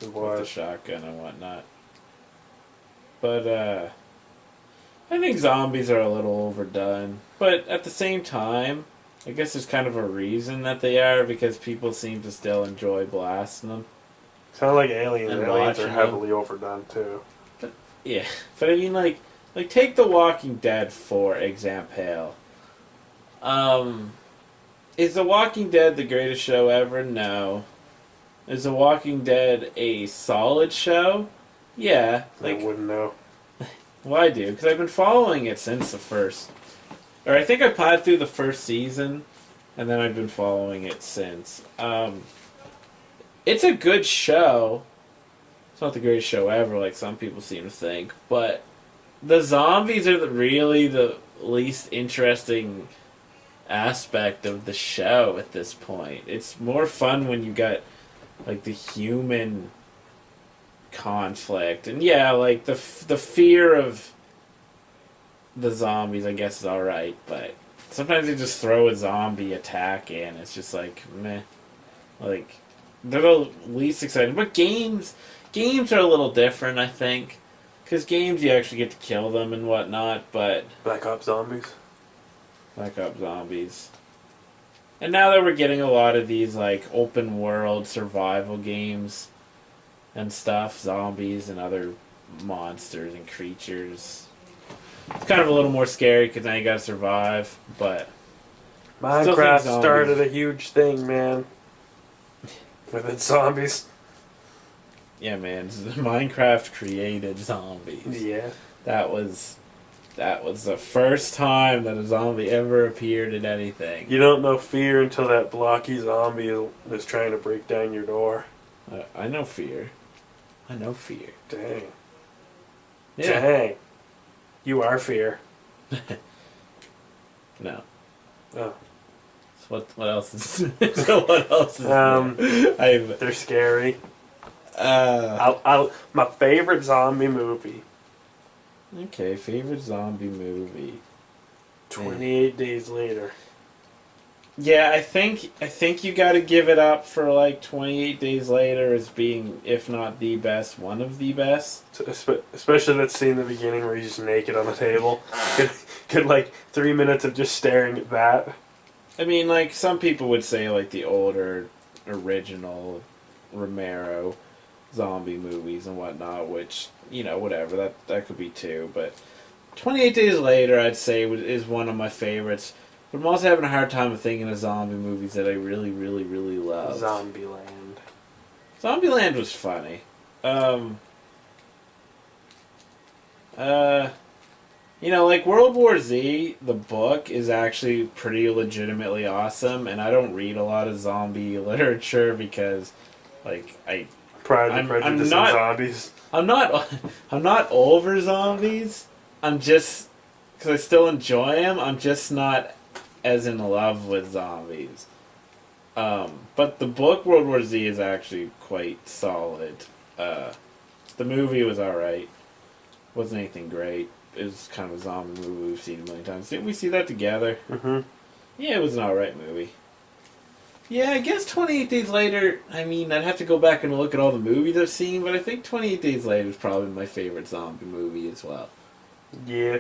Speaker 2: It
Speaker 1: with the
Speaker 2: was.
Speaker 1: shotgun and whatnot. But I think zombies are a little overdone. But at the same time, I guess there's kind of a reason that they are, because people seem to still enjoy blasting them.
Speaker 2: Kind of like aliens.
Speaker 1: And
Speaker 2: Aliens are
Speaker 1: watching
Speaker 2: heavily overdone too.
Speaker 1: Yeah, but I mean, like take The Walking Dead for example. Is The Walking Dead the greatest show ever? No. Is The Walking Dead a solid show? Yeah. Like,
Speaker 2: I wouldn't know.
Speaker 1: well, I do, because I've been following it since the first. Or I think I plowed through the first season, and then I've been following it since. It's a good show. It's not the greatest show ever, like some people seem to think, but the zombies are really the least interesting aspect of the show at this point. It's more fun when you got like the human conflict, and yeah, like the fear of the zombies, I guess, is alright, but sometimes they just throw a zombie attack in. It's just like meh. Like they're the least exciting, but games are a little different, I think, because games you actually get to kill them and whatnot, but
Speaker 2: Black Ops Zombies.
Speaker 1: Black Ops Zombies. And now that we're getting a lot of these like open world survival games and stuff, zombies and other monsters and creatures, it's kind of a little more scary because now you gotta survive, but
Speaker 2: Minecraft started a huge thing, man. With its zombies.
Speaker 1: yeah, man, Minecraft created zombies.
Speaker 2: Yeah.
Speaker 1: That was the first time that a zombie ever appeared in anything.
Speaker 2: You don't know fear until that blocky zombie is trying to break down your door.
Speaker 1: I know fear. I know fear.
Speaker 2: Dang.
Speaker 1: Yeah.
Speaker 2: Dang. You are fear.
Speaker 1: No.
Speaker 2: Oh.
Speaker 1: So what else is? So what else is?
Speaker 2: They're scary. My favorite zombie movie.
Speaker 1: Okay, favorite zombie movie.
Speaker 2: 28 Days Later.
Speaker 1: Yeah, I think you got to give it up for like 28 Days Later as being, if not the best, one of the best.
Speaker 2: Especially that scene in the beginning where he's just naked on the table. Good like 3 minutes of just staring at that.
Speaker 1: I mean, like, some people would say like the older original Romero zombie movies and whatnot, which, you know, whatever, that could be too, but 28 Days Later, I'd say, is one of my favorites. But I'm also having a hard time of thinking of zombie movies that I really, really, really love.
Speaker 2: Zombieland.
Speaker 1: Zombieland was funny. You know, like World War Z, the book is actually pretty legitimately awesome, and I don't read a lot of zombie literature because, like,
Speaker 2: Pride and Prejudice and zombies.
Speaker 1: I'm not over zombies. I'm just, because I still enjoy them. I'm just not as in love with zombies. But the book World War Z is actually quite solid. The movie was alright. Wasn't anything great. It was kind of a zombie movie we've seen a million times. Didn't we see that together?
Speaker 2: Mm-hmm.
Speaker 1: Yeah, it was an alright movie. Yeah, I guess 28 Days Later, I mean, I'd have to go back and look at all the movies I've seen, but I think 28 Days Later is probably my favorite zombie movie as well.
Speaker 2: Yeah,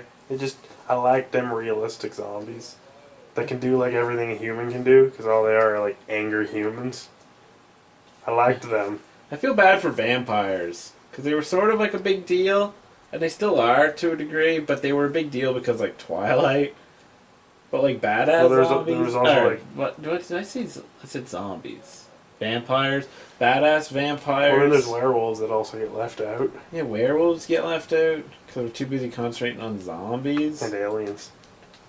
Speaker 2: I like them realistic zombies. That can do like everything a human can do, because all they are like angry humans. I liked them.
Speaker 1: I feel bad for vampires, because they were sort of like a big deal, and they still are to a degree, but they were a big deal because like Twilight. But like badass zombies.
Speaker 2: There was also like
Speaker 1: what did I say? I said zombies, vampires, badass vampires.
Speaker 2: Well, then there's werewolves that also get left out.
Speaker 1: Yeah, werewolves get left out because they're too busy concentrating on zombies
Speaker 2: And aliens.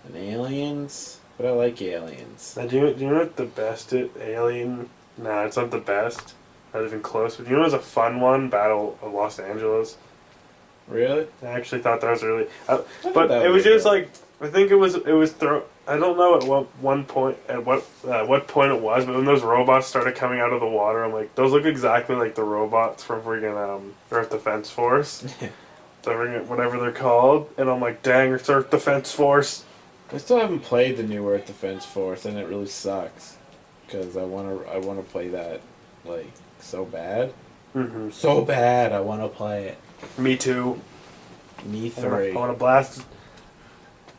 Speaker 1: and aliens. But I like aliens.
Speaker 2: Now, do you know what the best Alien? Nah, it's not the best. Not even close. But you know, it was a fun one. Battle of Los Angeles.
Speaker 1: Really?
Speaker 2: I actually thought that was really.
Speaker 1: But
Speaker 2: it was just like, I think it was I don't know at what point it was, but when those robots started coming out of the water, I'm like, those look exactly like the robots from friggin' Earth Defense Force, whatever they're called, and I'm like, dang, it's Earth Defense Force.
Speaker 1: I still haven't played the new Earth Defense Force, and it really sucks because I wanna play that like so bad, so bad. I wanna play it.
Speaker 2: Me too.
Speaker 1: Me three.
Speaker 2: I wanna blast.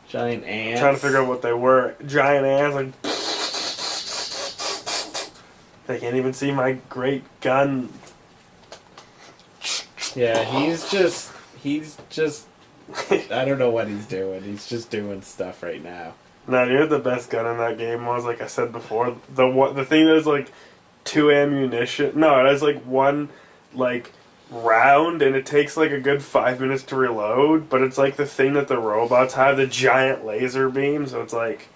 Speaker 1: Giant ants.
Speaker 2: I'm trying to figure out what they were. Giant ants, like. They can't even see my great gun.
Speaker 1: Yeah, he's just. I don't know what he's doing. He's just doing stuff right now.
Speaker 2: No, you know what the best gun in that game was? Like I said before, the thing that is like 2 ammunition. No, it has like 1 like round, and it takes like a good 5 minutes to reload. But it's like the thing that the robots have, the giant laser beam. So it's like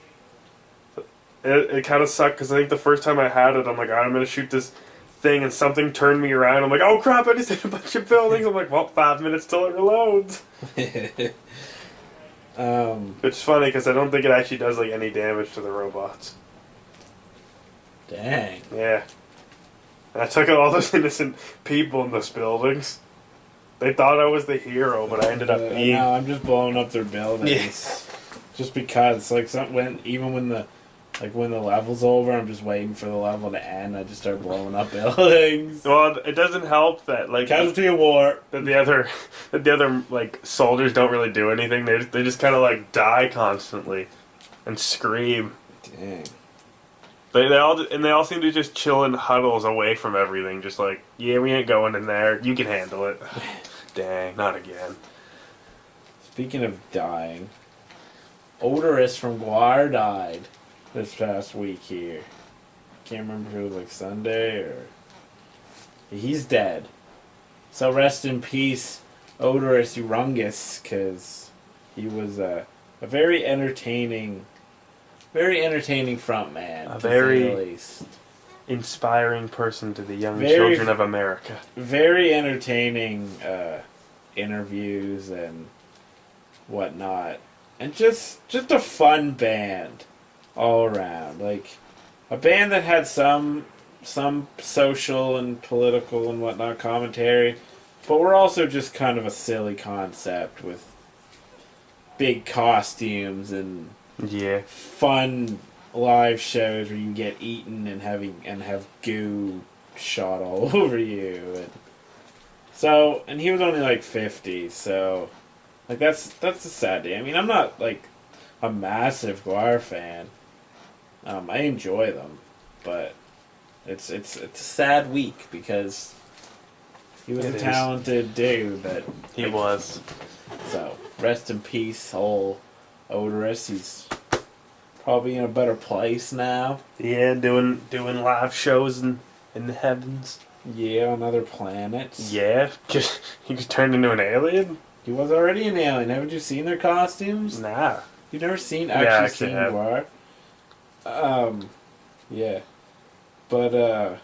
Speaker 2: it kind of sucked because I think the first time I had it, I'm like, I'm gonna shoot this thing, and something turned me around. I'm like, oh crap! I just hit a bunch of buildings. I'm like, well, 5 minutes till it reloads. It's funny because I don't think it actually does like any damage to the robots.
Speaker 1: Dang.
Speaker 2: Yeah. And I took out all those innocent people in those buildings. They thought I was the hero, but I ended up being.
Speaker 1: No, I'm just blowing up their buildings.
Speaker 2: Yes.
Speaker 1: Just because, like, when the level's over, I'm just waiting for the level to end. I just start blowing up buildings.
Speaker 2: Well, it doesn't help that like
Speaker 1: casualty of war.
Speaker 2: That the other like soldiers don't really do anything. They just kind of like die constantly, and scream.
Speaker 1: Dang.
Speaker 2: They all seem to just chill in huddles away from everything. Just like, yeah, we ain't going in there. You can handle it. Dang, not again.
Speaker 1: Speaking of dying, Odorous from Guar died this past week here. Can't remember if it was like Sunday or... He's dead. So rest in peace, Odorous Urungus, because he was a very entertaining front man,
Speaker 2: A
Speaker 1: to say the
Speaker 2: very
Speaker 1: least.
Speaker 2: inspiring person to the young
Speaker 1: Very-
Speaker 2: children of America.
Speaker 1: Very entertaining interviews and whatnot, and just a fun band all around. Like a band that had some social and political and whatnot commentary, but we're also just kind of a silly concept with big costumes and
Speaker 2: Yeah.
Speaker 1: fun live shows where you get eaten and have goo shot all over you. And he was only like 50, so like that's a sad day. I mean, I'm not like a massive Guar fan. I enjoy them, but it's a sad week because he was
Speaker 2: It
Speaker 1: a
Speaker 2: is.
Speaker 1: talented dude. That
Speaker 2: He was.
Speaker 1: So rest in peace, whole Odorous. He's probably in a better place now.
Speaker 2: Yeah, doing live shows in the heavens.
Speaker 1: Yeah, on other planets.
Speaker 2: Yeah. He just turned into an alien?
Speaker 1: He was already an alien. Haven't you seen their costumes?
Speaker 2: Nah.
Speaker 1: You've never seen
Speaker 2: Yeah, I
Speaker 1: seen
Speaker 2: have.
Speaker 1: Guar? Yeah. But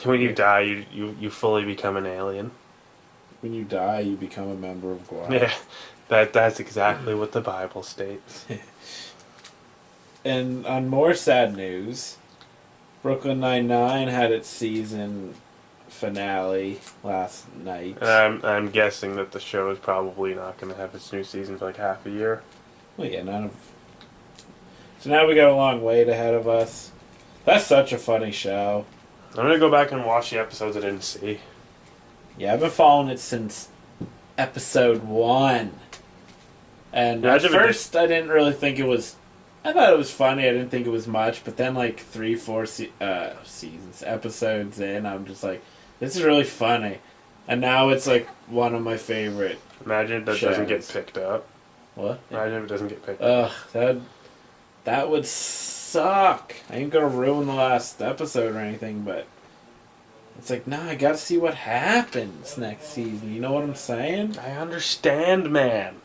Speaker 2: When you die, you fully become an alien.
Speaker 1: when you die, you become a member of Guar.
Speaker 2: Yeah. That's exactly what the Bible states.
Speaker 1: And on more sad news, Brooklyn Nine-Nine had its season finale last night.
Speaker 2: I'm guessing that the show is probably not going to have its new season for like half a year.
Speaker 1: Well, yeah, So now we got a long wait ahead of us. That's such a funny show.
Speaker 2: I'm going to go back and watch the episodes I didn't see.
Speaker 1: Yeah, I've been following it since episode 1. And at
Speaker 2: Imagine if it
Speaker 1: first, I didn't really think it was... I thought it was funny. I didn't think it was much. But then, like, 3-4 episodes in, I'm just like, this is really funny. And now it's, like, one of my favorite.
Speaker 2: Imagine if that doesn't get
Speaker 1: Shows.
Speaker 2: picked up.
Speaker 1: What?
Speaker 2: Imagine if it doesn't get picked up.
Speaker 1: Ugh, that would suck. I ain't gonna ruin the last episode or anything, but it's like, nah, I gotta see what happens next season. You know what I'm saying?
Speaker 2: I understand, man.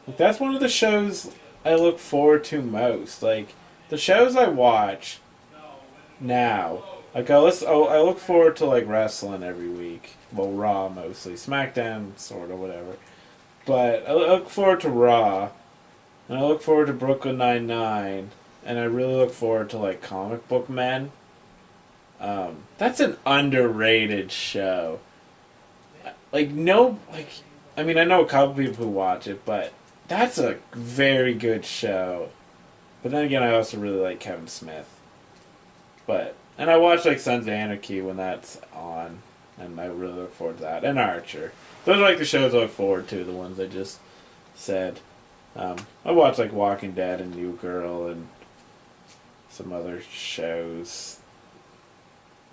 Speaker 1: Like, that's one of the shows I look forward to most. Like, the shows I watch now, like, I look forward to, like, wrestling every week. Well, Raw mostly. SmackDown, sort of, whatever. But I look forward to Raw, and I look forward to Brooklyn Nine-Nine, and I really look forward to, like, Comic Book Men. That's an underrated show. I know a couple people who watch it, but that's a very good show. But then again, I also really like Kevin Smith. And I watch, like, Sons of Anarchy when that's on, and I really look forward to that. And Archer. Those are, like, the shows I look forward to, the ones I just said. I watch, like, Walking Dead and New Girl and some other shows.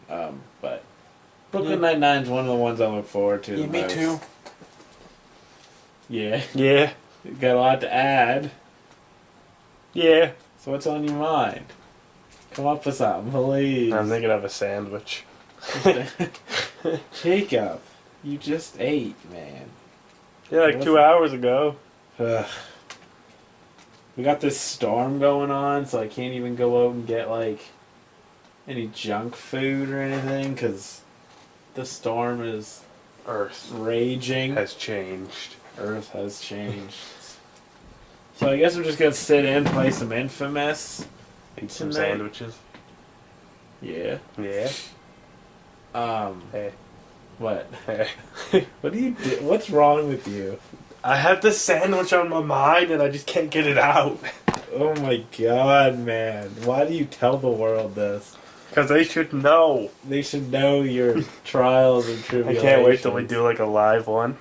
Speaker 1: But Brooklyn Nine-Nine's one of the ones I look forward to the
Speaker 2: me
Speaker 1: most.
Speaker 2: too.
Speaker 1: Yeah.
Speaker 2: Yeah.
Speaker 1: You got a lot to add.
Speaker 2: Yeah.
Speaker 1: So what's on your mind? Come up with something, please.
Speaker 2: I'm thinking of a sandwich.
Speaker 1: Jacob, you just ate, man.
Speaker 2: Yeah, like 2 hours ago.
Speaker 1: Ugh. We got this storm going on, so I can't even go out and get, like, any junk food or anything, because the storm is
Speaker 2: Earth
Speaker 1: raging.
Speaker 2: has changed.
Speaker 1: Earth has changed. So I guess we're just gonna sit in, play some Infamous.
Speaker 2: Eat some
Speaker 1: Tonight.
Speaker 2: sandwiches.
Speaker 1: Yeah.
Speaker 2: Yeah.
Speaker 1: Hey. What?
Speaker 2: Hey.
Speaker 1: What do you do? What's wrong with you?
Speaker 2: I have this sandwich on my mind and I just can't get it out.
Speaker 1: Oh my god, man. Why do you tell the world this?
Speaker 2: Because they should know.
Speaker 1: They should know your trials and
Speaker 2: I
Speaker 1: tribulations.
Speaker 2: can't wait till we do like a live one.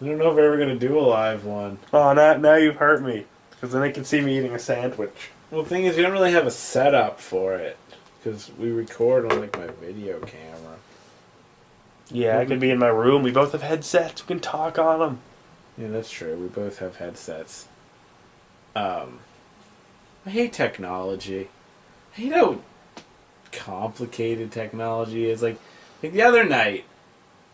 Speaker 1: I don't know if we're ever going to do a live one.
Speaker 2: Oh, now you've hurt me. Because then they can see me eating a sandwich.
Speaker 1: Well, the thing is, we don't really have a setup for it. Because we record on, like, my video camera.
Speaker 2: Yeah, I could be in my room. We both have headsets. We can talk on them.
Speaker 1: Yeah, that's true. We both have headsets. I hate technology. I hate how complicated technology is. Like the other night,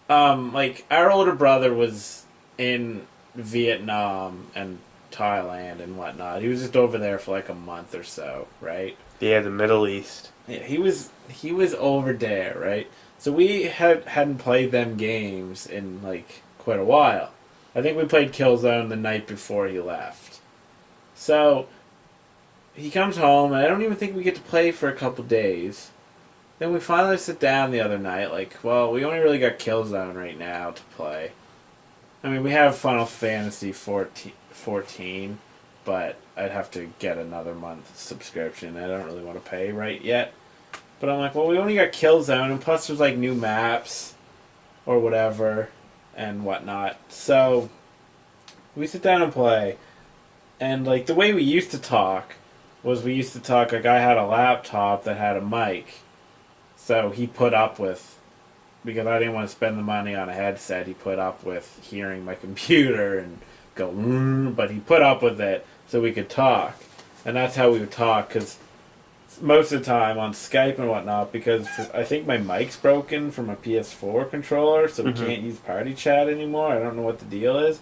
Speaker 1: like, our older brother was in Vietnam and Thailand and whatnot. He was just over there for like a month or so, right?
Speaker 2: Yeah, the Middle East.
Speaker 1: Yeah, he was over there, right? So we hadn't played them games in like quite a while. I think we played Killzone the night before he left. So he comes home, and I don't even think we get to play for a couple days. Then we finally sit down the other night, like, well, we only really got Killzone right now to play. I mean, we have Final Fantasy 14, but I'd have to get another month subscription. I don't really want to pay right yet. But I'm like, well, we only got Killzone, and plus there's like new maps or whatever and whatnot. So we sit down and play, and like the way we used to talk was we used to talk like I had a laptop that had a mic, so he put up with, because I didn't want to spend the money on a headset, he put up with hearing my computer and go, but he put up with it so we could talk, and that's how we would talk, because most of the time on Skype and whatnot, because I think my mic's broken from a PS4 controller, so we can't use party chat anymore. I don't know what the deal is.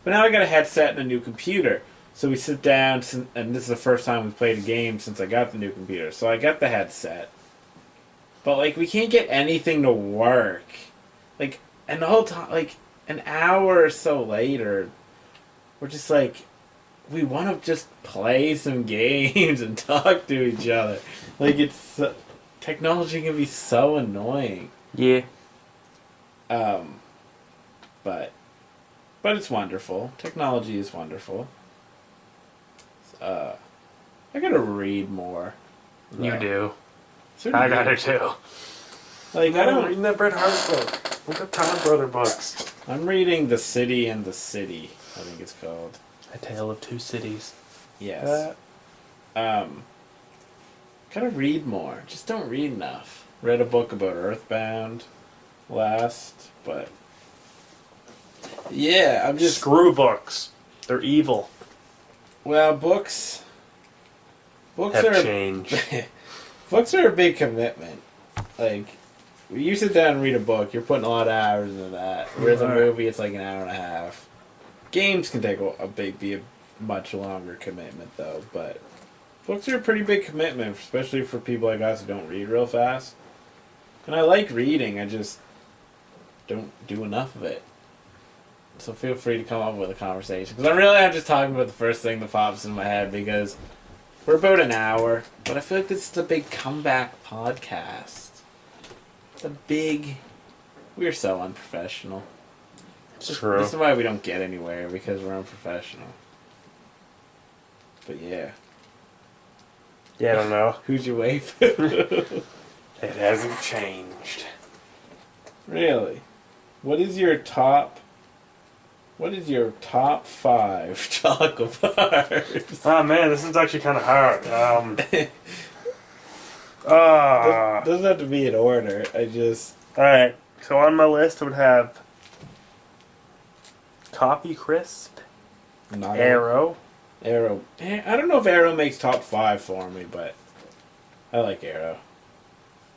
Speaker 1: But now I got a headset and a new computer. So we sit down, and this is the first time we've played a game since I got the new computer. So I got the headset. But, like, we can't get anything to work. Like, and the whole time, like, an hour or so later, we're just like, we want to just play some games and talk to each other. Like, it's technology can be so annoying.
Speaker 2: Yeah.
Speaker 1: But it's wonderful. Technology is wonderful. I gotta read more.
Speaker 2: You do.
Speaker 1: So
Speaker 2: I got it too.
Speaker 1: Like, I don't.
Speaker 2: reading that Bret Hart book. Look at Time Brother books.
Speaker 1: I'm reading The City and the City, I think it's called.
Speaker 2: A Tale of Two Cities.
Speaker 1: Yes. Gotta read more. Just don't read enough. Read a book about Earthbound last, but yeah, I'm just
Speaker 2: Screw books. They're evil.
Speaker 1: well, books
Speaker 2: Have
Speaker 1: are
Speaker 2: changed.
Speaker 1: books are a big commitment. Like, when you sit down and read a book, you're putting a lot of hours into that. Whereas a movie, it's like an hour and a half. Games can take be a much longer commitment, though. But books are a pretty big commitment, especially for people like us who don't read real fast. And I like reading, I just don't do enough of it. So feel free to come up with a conversation. Because I'm just talking about the first thing that pops in my head, because we're about an hour. But I feel like this is a big comeback podcast. It's a big... We're so unprofessional.
Speaker 2: True.
Speaker 1: This is why we don't get anywhere, because we're unprofessional. But yeah.
Speaker 2: Yeah, I don't know.
Speaker 1: Who's your waifu?
Speaker 2: It hasn't changed.
Speaker 1: Really? What is your top 5 chocolate bars?
Speaker 2: Oh man, this is actually kind of hard.
Speaker 1: Doesn't have to be in order.
Speaker 2: Alright, so on my list I would have Coffee Crisp,
Speaker 1: Not
Speaker 2: Arrow.
Speaker 1: Arrow. I don't know if Arrow makes top 5 for me, but I like Arrow.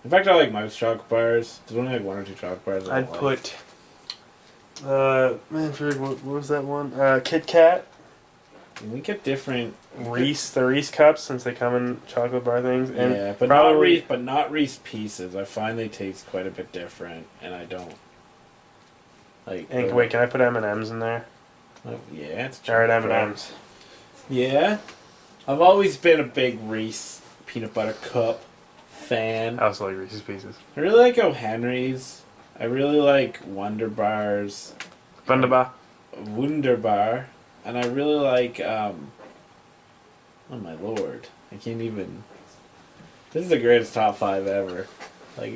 Speaker 1: In fact, I like most chocolate bars. There's only like 1 or 2 chocolate bars I
Speaker 2: I'd
Speaker 1: don't
Speaker 2: put, what was that one? Kit Kat,
Speaker 1: like. We get different
Speaker 2: the Reese cups, since they come in chocolate bar things, and
Speaker 1: yeah, but
Speaker 2: probably
Speaker 1: not Reese Pieces. I find they taste quite a bit different, and I don't like.
Speaker 2: And wait, can I put M&Ms in there?
Speaker 1: Oh, yeah, it's
Speaker 2: Alright,
Speaker 1: chocolate bar.
Speaker 2: M&Ms.
Speaker 1: Yeah, I've always been a big Reese peanut butter cup fan.
Speaker 2: I also like Reese's Pieces.
Speaker 1: I really like O. Henry's. I really like Wonder Bars.
Speaker 2: Wunderbar.
Speaker 1: Wunderbar. And I really like, oh my lord. I can't even... This is the greatest top 5 ever. Like,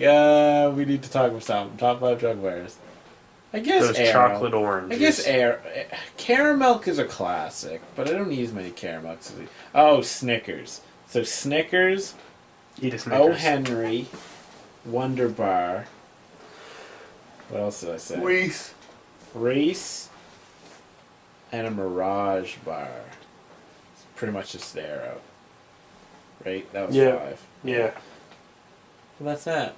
Speaker 1: we need to talk about something. Top 5 chocolate bars. I guess
Speaker 2: Those
Speaker 1: Arrow.
Speaker 2: chocolate oranges.
Speaker 1: I guess Caramel is a classic, but I don't use many caramel. Oh, Snickers. So Snickers,
Speaker 2: Eat a Snickers.
Speaker 1: O. Henry, Wonder Bar. What else did I say? Reese, and a Mirage bar. It's pretty much just the Arrow. Right? That was 5.
Speaker 2: Yeah.
Speaker 1: Well, that's that.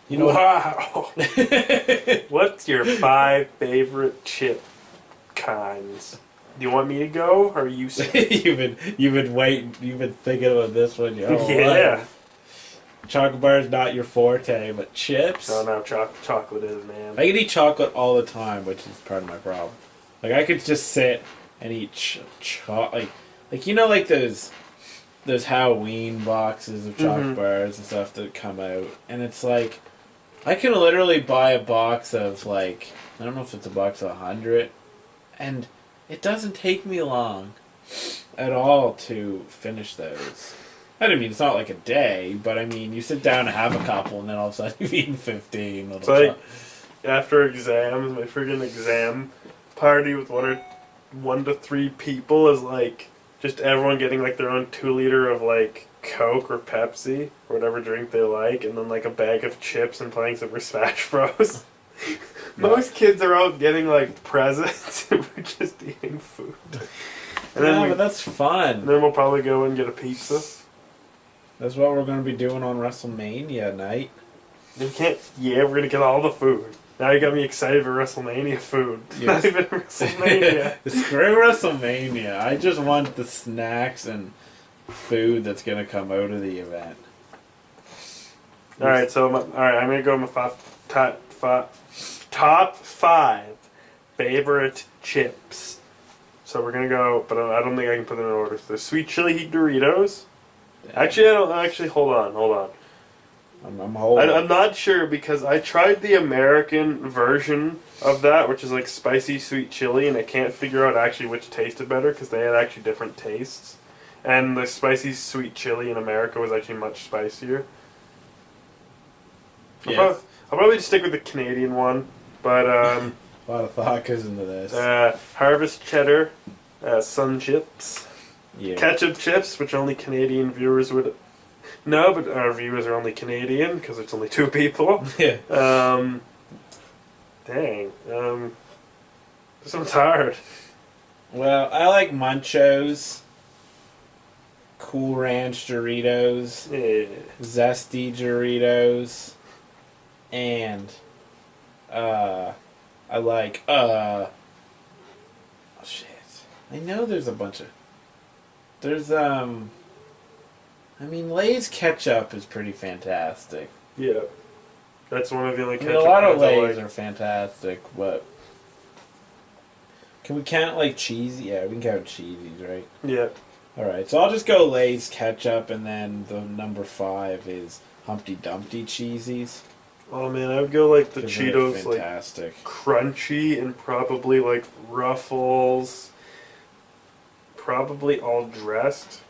Speaker 1: You know
Speaker 2: wow.
Speaker 1: what?
Speaker 2: What's your 5 favorite chip kinds? Do you want me to go, or are you?
Speaker 1: you've been waiting. You've been thinking about this one. Your whole
Speaker 2: Yeah.
Speaker 1: life. Chocolate bar is not your forte, but chips.
Speaker 2: No, chocolate is, man.
Speaker 1: I can eat chocolate all the time, which is part of my problem. Like I could just sit and eat like you know, like those Halloween boxes of chocolate bars and stuff that come out, and it's like I can literally buy a box of like I don't know if it's a box of 100, and it doesn't take me long at all to finish those. I mean, it's not like a day, but I mean, you sit down and have a couple, and then all of a sudden you've eaten 15.
Speaker 2: It's like after exams, my friggin' exam party with 1 to 3 people is like just everyone getting like their own 2-liter of like Coke or Pepsi or whatever drink they like, and then like a bag of chips and playing Super Smash Bros. Most kids are out getting like presents and we're just eating food. And then
Speaker 1: but that's fun.
Speaker 2: Then we'll probably go and get a pizza.
Speaker 1: That's what we're going to be doing on WrestleMania night.
Speaker 2: You can't. Yeah, we're gonna get all the food. Now you got me excited for WrestleMania food.
Speaker 1: Yes.
Speaker 2: Not even WrestleMania.
Speaker 1: Screw WrestleMania. I just want the snacks and food that's going to come out of the event.
Speaker 2: Alright, so I'm gonna go with my top 5 favorite chips. So we're gonna go, but I don't think I can put them in order. So there's sweet chili Doritos. Actually, hold on.
Speaker 1: I'm holding.
Speaker 2: I'm not sure because I tried the American version of that, which is like spicy sweet chili, and I can't figure out actually which tasted better because they had actually different tastes. And the spicy sweet chili in America was actually much spicier.
Speaker 1: Yes.
Speaker 2: I'll probably just stick with the Canadian one, but
Speaker 1: A lot of thought goes into this.
Speaker 2: Harvest cheddar, sun chips,
Speaker 1: Yeah.
Speaker 2: ketchup chips, which only Canadian viewers would know, but our viewers are only Canadian because it's only 2 people.
Speaker 1: Yeah.
Speaker 2: Dang. This one's hard.
Speaker 1: Well, I like Munchos, Cool Ranch Doritos,
Speaker 2: Yeah.
Speaker 1: Zesty Doritos, and I like oh shit. I know there's a bunch of I mean, Lay's ketchup is pretty fantastic.
Speaker 2: Yeah. That's one of the only
Speaker 1: I
Speaker 2: ketchup
Speaker 1: mean, a lot of
Speaker 2: kinds I
Speaker 1: Lay's
Speaker 2: like.
Speaker 1: are fantastic, but can we count like cheesy? Yeah, we can count cheesies, right?
Speaker 2: Yeah.
Speaker 1: Alright, so I'll just go Lay's ketchup, and then the number 5 is Humpty Dumpty cheesies.
Speaker 2: Oh man, I would go like the
Speaker 1: 'Cause they're
Speaker 2: Cheetos, like
Speaker 1: fantastic.
Speaker 2: crunchy, and probably like Ruffles. Probably all dressed.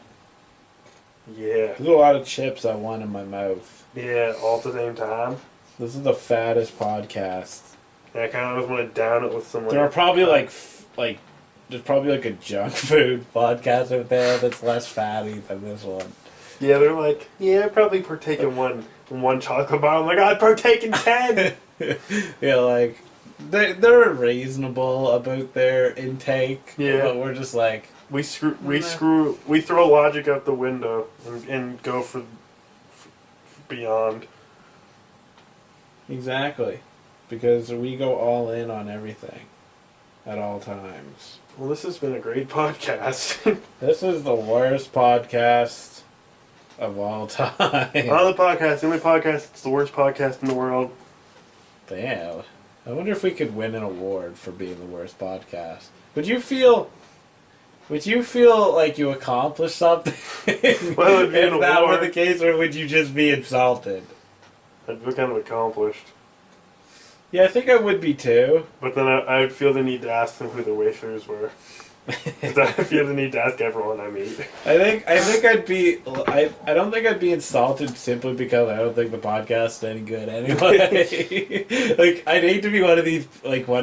Speaker 2: Yeah.
Speaker 1: There's a lot of chips I want in my mouth.
Speaker 2: Yeah, all at the same time.
Speaker 1: This is the fattest podcast.
Speaker 2: And I kind of just want to down it with some like...
Speaker 1: There are probably there's probably like a junk food podcast out there that's less fatty than this one.
Speaker 2: Yeah, they're like, yeah, I'd probably partake in one chocolate bar. I'm like, I'd partake in 10!
Speaker 1: Yeah, like, they're reasonable about their intake.
Speaker 2: Yeah.
Speaker 1: But we're just like...
Speaker 2: We throw logic out the window and go for beyond.
Speaker 1: Exactly. Because we go all in on everything. At all times.
Speaker 2: Well, this has been a great podcast.
Speaker 1: This is the worst podcast of all time.
Speaker 2: On the podcast, the only podcast that's the worst podcast in the world.
Speaker 1: Damn. I wonder if we could win an award for being the worst podcast. Would you feel like you accomplished something?
Speaker 2: Well, it'd be
Speaker 1: if
Speaker 2: an
Speaker 1: that
Speaker 2: award.
Speaker 1: were the case, or would you just be insulted?
Speaker 2: I'd feel kind of accomplished.
Speaker 1: Yeah, I think I would be too.
Speaker 2: But then I would feel the need to ask them who the wafers were. 'Cause I feel the need to ask everyone I meet.
Speaker 1: I think I'd be. I don't think I'd be insulted simply because I don't think the podcast is any good anyway. Like, I'd hate to be one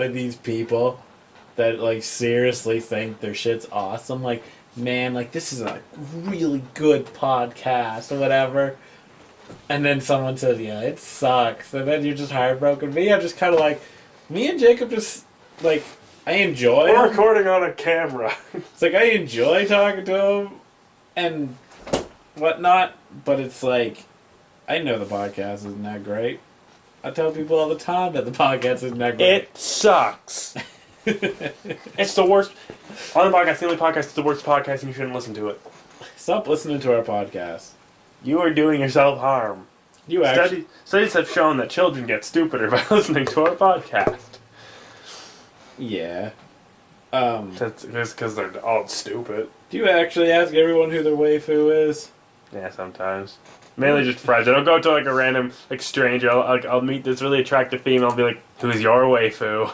Speaker 1: of these people that like seriously think their shit's awesome. Like, man, like this is a really good podcast or whatever. And then someone says, yeah, it sucks. And then you're just heartbroken. Me, I'm just kind of like, me and Jacob just, like, I enjoy
Speaker 2: We're
Speaker 1: him.
Speaker 2: recording on a camera.
Speaker 1: It's like, I enjoy talking to him and whatnot. But it's like, I know the podcast isn't that great. I tell people all the time that the podcast is not great.
Speaker 2: It sucks. It's the worst. On the podcast, the only podcast is the worst podcast, and you shouldn't listen to it.
Speaker 1: Stop listening to our podcast.
Speaker 2: You are doing yourself harm.
Speaker 1: You actually...
Speaker 2: Studies have shown that children get stupider by listening to our podcast.
Speaker 1: Yeah.
Speaker 2: That's because they're all stupid.
Speaker 1: Do you actually ask everyone who their waifu is?
Speaker 2: Yeah, sometimes. Mainly just friends. I don't go to like a random stranger. I'll meet this really attractive female and be like, "Who's your waifu?"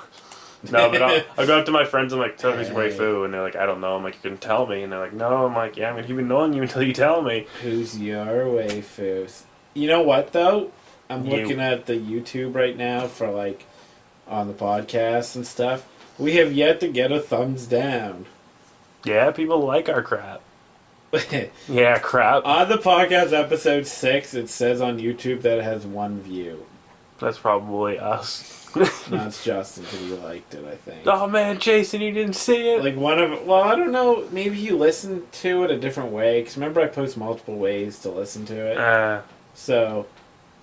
Speaker 2: No, but I'll go up to my friends and like, "Tell who's your waifu?" And they're like, "I don't know." I'm like, "You can tell me." And they're like, "No." I'm like, "Yeah, I'm gonna keep knowing you until you tell me."
Speaker 1: Who's your waifu? You know what though? I'm looking at the YouTube right now for like on the podcast and stuff. We have yet to get a thumbs down.
Speaker 2: Yeah, people like our crap. Yeah, crap.
Speaker 1: On the podcast episode 6, it says on YouTube that it has 1 view.
Speaker 2: That's probably us.
Speaker 1: No, it's Justin because he liked it, I think.
Speaker 2: Oh man, Jason, you didn't see it?
Speaker 1: Like well, I don't know, maybe you listened to it a different way, because remember I post multiple ways to listen to it? So,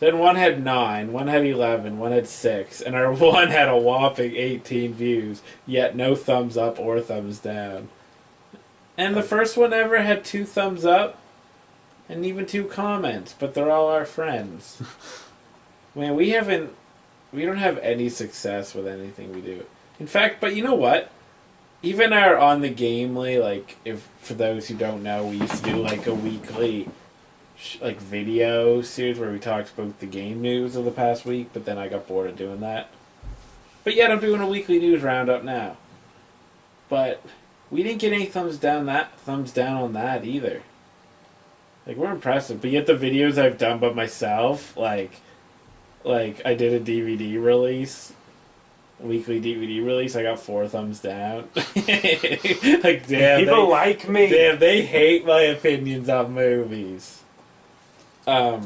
Speaker 1: then one had 9, one had 11, one had 6, and our one had a whopping 18 views, yet no thumbs up or thumbs down. And the first one ever had 2 thumbs up, and even 2 comments, but they're all our friends. Man, we don't have any success with anything we do. In fact, but you know what? Even our On the Gamely, like, if for those who don't know, we used to do like a weekly like video series where we talked about the game news of the past week, but then I got bored of doing that. But yet I'm doing a weekly news roundup now. But we didn't get any thumbs down on that either. Like, we're impressive, but yet the videos I've done by myself, like I did a DVD release, a weekly DVD release, I got 4 thumbs down. Like, damn,
Speaker 2: people like me.
Speaker 1: Damn, they hate my opinions on movies. Yeah,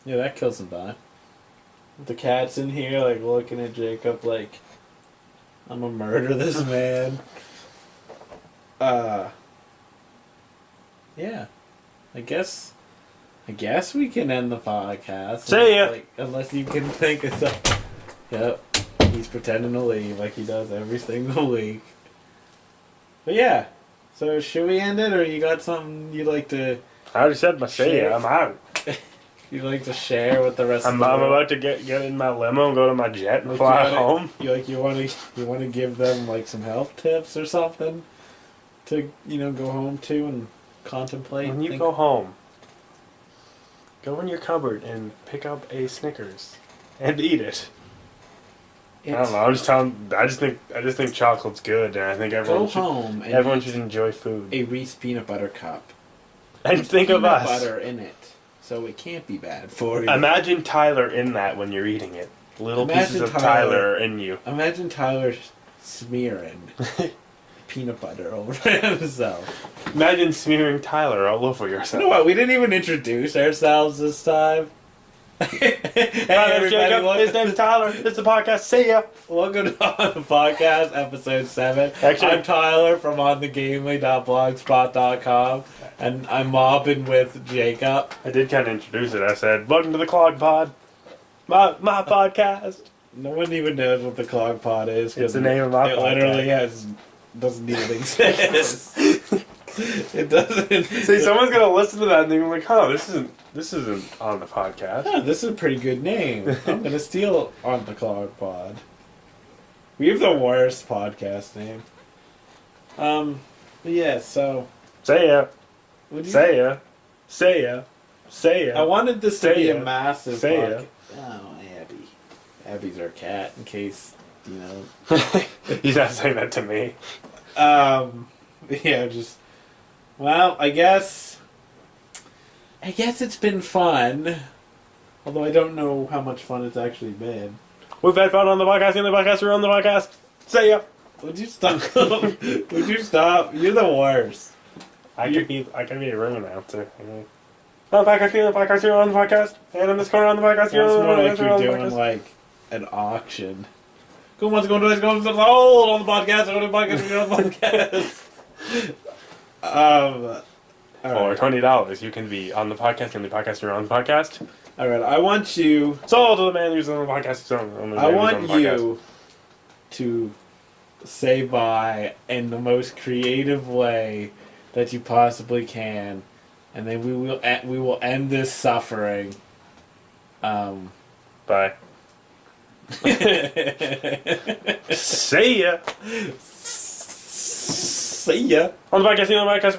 Speaker 1: that kills some time. The cat's in here, like, looking at Jacob like, I'm gonna murder this man. Yeah. I guess we can end the podcast.
Speaker 2: See ya.
Speaker 1: Like, unless you can think of something. Yep. He's pretending to leave like he does every single week. But yeah. So should we end it, or you got something you'd like to...
Speaker 2: I already said my say ya. I'm out.
Speaker 1: You'd like to share with the rest of
Speaker 2: I'm
Speaker 1: the world?
Speaker 2: about to get in my limo and go to my jet and fly home.
Speaker 1: You want to give them like some health tips or something to go home to and contemplate.
Speaker 2: When you go home, go in your cupboard and pick up a Snickers and eat it. I don't know. I just think chocolate's good, and I think everyone should enjoy food.
Speaker 1: A Reese peanut butter cup.
Speaker 2: And think of us.
Speaker 1: Peanut butter in it, so it can't be bad for you.
Speaker 2: Imagine Tyler in that when you're eating it. Little pieces of Tyler in you.
Speaker 1: Imagine Tyler smearing peanut butter over himself.
Speaker 2: Imagine smearing Tyler all over yourself.
Speaker 1: You know what? We didn't even introduce ourselves this time. Hey,
Speaker 2: everybody, Jacob. His name's Tyler. It's the podcast. See ya.
Speaker 1: Welcome to On the Podcast, episode 7.
Speaker 2: Actually,
Speaker 1: I'm Tyler from onthegamely.blogspot.com, and I'm mobbing with Jacob.
Speaker 2: I did kind of introduce it. I said, "Welcome to the Clog Pod, my podcast."
Speaker 1: No one even knows what the Clog Pod is.
Speaker 2: It's the name of my podcast.
Speaker 1: It literally doesn't even exist. It doesn't.
Speaker 2: See, someone's gonna listen to that and they're like, "Huh, this isn't on the podcast."
Speaker 1: Oh, this is a pretty good name. I'm gonna steal On the Clog Pod. We have the worst podcast name. Yeah. So.
Speaker 2: Say ya. Say ya. Say ya. Say ya.
Speaker 1: I wanted this to be a massive.
Speaker 2: Say ya.
Speaker 1: Oh, Abby. Abby's our cat. In case
Speaker 2: He's not saying that to me.
Speaker 1: Yeah. Well, I guess it's been fun. Although I don't know how much fun it's actually been.
Speaker 2: We've had fun on the podcast, we're on the podcast. See ya.
Speaker 1: Would you stop? Would you stop? You're the worst.
Speaker 2: I could be a ring announcer. On the podcast, you're on the podcast. And in this corner on the podcast, you're on the podcast.
Speaker 1: It's more like you're doing like an auction. Go on the podcast, you're on the podcast, you're on the podcast.
Speaker 2: For $20, you can be on the podcast, and the podcast, you're on the podcast.
Speaker 1: Alright, I want you...
Speaker 2: So to the man who's on the podcast.
Speaker 1: I want you to say bye in the most creative way that you possibly can, and then we will end this suffering.
Speaker 2: Bye. See ya.
Speaker 1: See ya.
Speaker 2: On the podcast, on the podcast,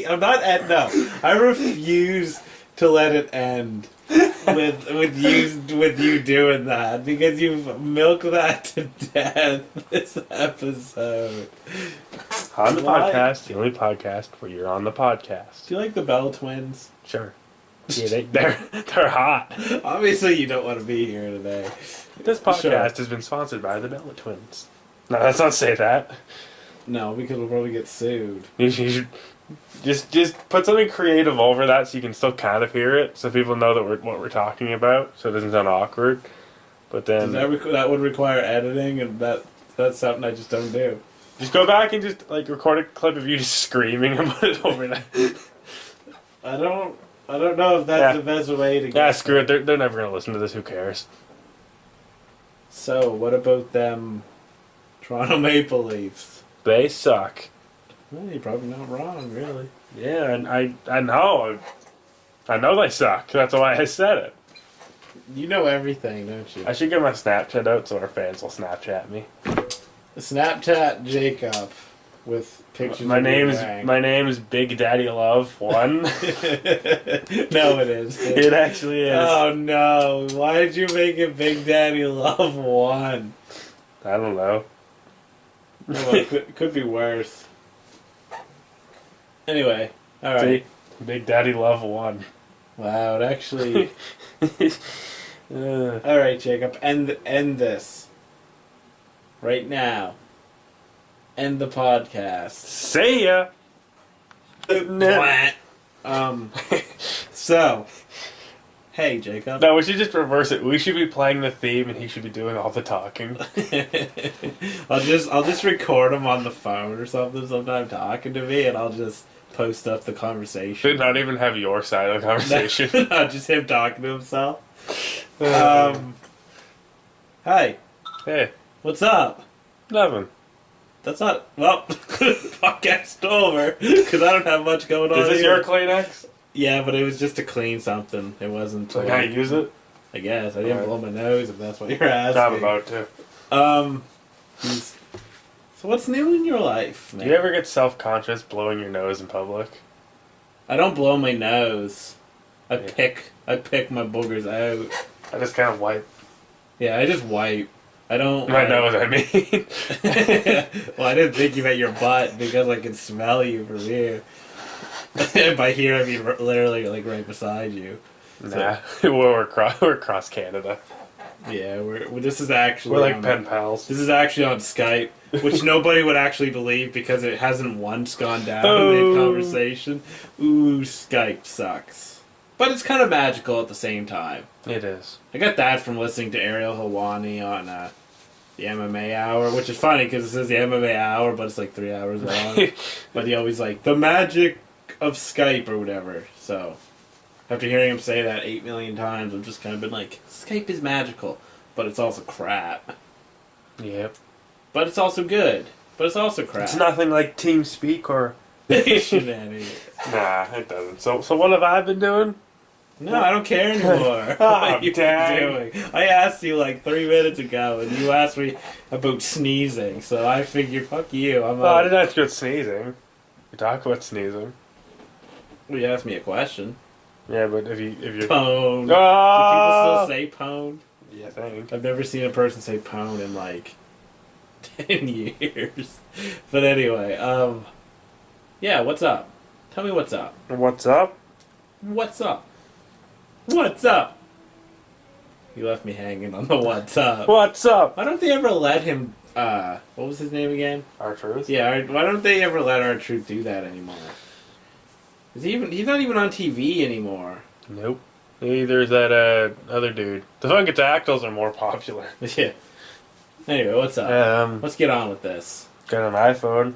Speaker 2: on the podcast.
Speaker 1: No. I refuse to let it end with you doing that, because you've milked that to death this episode.
Speaker 2: On the podcast, the only podcast where you're on the podcast.
Speaker 1: Do you like the Bell Twins?
Speaker 2: Sure. Yeah, they're hot.
Speaker 1: Obviously, you don't want to be here today.
Speaker 2: This podcast has been sponsored by the Bella Twins. No, let's not say that.
Speaker 1: No, because we'll probably get sued.
Speaker 2: You should just put something creative over that so you can still kind of hear it, so people know that what we're talking about, so it doesn't sound awkward. But then
Speaker 1: that would require editing, and that's something I just don't do.
Speaker 2: Just go back and just record a clip of you just screaming and put it over that.
Speaker 1: I don't know if that's the best way to go.
Speaker 2: Yeah, screw it. They're never gonna listen to this. Who cares?
Speaker 1: So, what about them Toronto Maple Leafs?
Speaker 2: They suck.
Speaker 1: Well, you're probably not wrong, really.
Speaker 2: Yeah, and I know. I know they suck. That's why I said it.
Speaker 1: You know everything, don't you?
Speaker 2: I should get my Snapchat out so our fans will Snapchat me.
Speaker 1: Snapchat Jacob with pictures.
Speaker 2: My name is Big Daddy Love 1.
Speaker 1: No, it is.
Speaker 2: It actually is.
Speaker 1: Oh no! Why did you make it Big Daddy Love 1?
Speaker 2: I don't know.
Speaker 1: Well, it could be worse. Anyway, all right.
Speaker 2: See? Big Daddy Love 1.
Speaker 1: Wow, it actually. All right, Jacob. End this right now. End the podcast.
Speaker 2: See ya.
Speaker 1: So, hey, Jacob.
Speaker 2: No, we should just reverse it. We should be playing the theme, and he should be doing all the talking.
Speaker 1: I'll just record him on the phone or something sometime talking to me, and I'll just post up the conversation.
Speaker 2: Should not even have your side of the conversation.
Speaker 1: No, just him talking to himself. Hey.
Speaker 2: Hey.
Speaker 1: What's up?
Speaker 2: Nothing.
Speaker 1: That's not... Well, podcast over, because I don't have much going on.
Speaker 2: Is this
Speaker 1: here.
Speaker 2: your Kleenex?
Speaker 1: Yeah, but it was just to clean something. It wasn't to...
Speaker 2: Can I use it?
Speaker 1: I guess. I didn't blow my nose, if that's what you're asking.
Speaker 2: I'm about to.
Speaker 1: So what's new in your life, man?
Speaker 2: Do you ever get self-conscious blowing your nose in public?
Speaker 1: I don't blow my nose. I pick my boogers out.
Speaker 2: I just kind of wipe.
Speaker 1: Yeah, I just wipe. I don't...
Speaker 2: I know what I mean.
Speaker 1: Well, I didn't think you meant your butt, because I can smell you from here. By here, I mean literally right beside you.
Speaker 2: Nah, we're across Canada.
Speaker 1: Yeah, this is actually...
Speaker 2: We're like pen pals.
Speaker 1: This is actually on Skype, which nobody would actually believe because it hasn't once gone down in conversation. Ooh, Skype sucks. But it's kind of magical at the same time.
Speaker 2: It is.
Speaker 1: I got that from listening to Ariel Helwani on the MMA Hour, which is funny because it says the MMA Hour, but it's like 3 hours long. But he always the magic of Skype or whatever. So... After hearing him say that 8 million times, I've just kind of been like, Skype is magical, but it's also crap.
Speaker 2: Yep.
Speaker 1: But it's also good. But it's also crap.
Speaker 2: It's nothing like TeamSpeak or...
Speaker 1: Shenanigans.
Speaker 2: Nah, it doesn't. So what have I been doing?
Speaker 1: No, I don't care anymore. What you doing? I asked you 3 minutes ago, and you asked me about sneezing, so I figured, fuck you.
Speaker 2: I didn't ask you about sneezing. You talk about sneezing.
Speaker 1: Well, you asked me a question.
Speaker 2: Yeah, but if you're...
Speaker 1: Pwn.
Speaker 2: Oh!
Speaker 1: Do people still say pwn?
Speaker 2: Yeah, I think.
Speaker 1: I've never seen a person say pwn in 10 years. But anyway, yeah, what's up? Tell me what's up.
Speaker 2: What's up?
Speaker 1: What's up? What's up? You left me hanging on the what's up.
Speaker 2: What's up?
Speaker 1: Why don't they ever let him, what was his name again?
Speaker 2: R-Truth?
Speaker 1: Yeah, why don't they ever let R-Truth do that anymore? He's not even on TV anymore.
Speaker 2: Nope. Neither is that other dude. The Funkadactyls are more popular.
Speaker 1: Yeah. Anyway, what's up? Let's get on with this.
Speaker 2: Got an iPhone.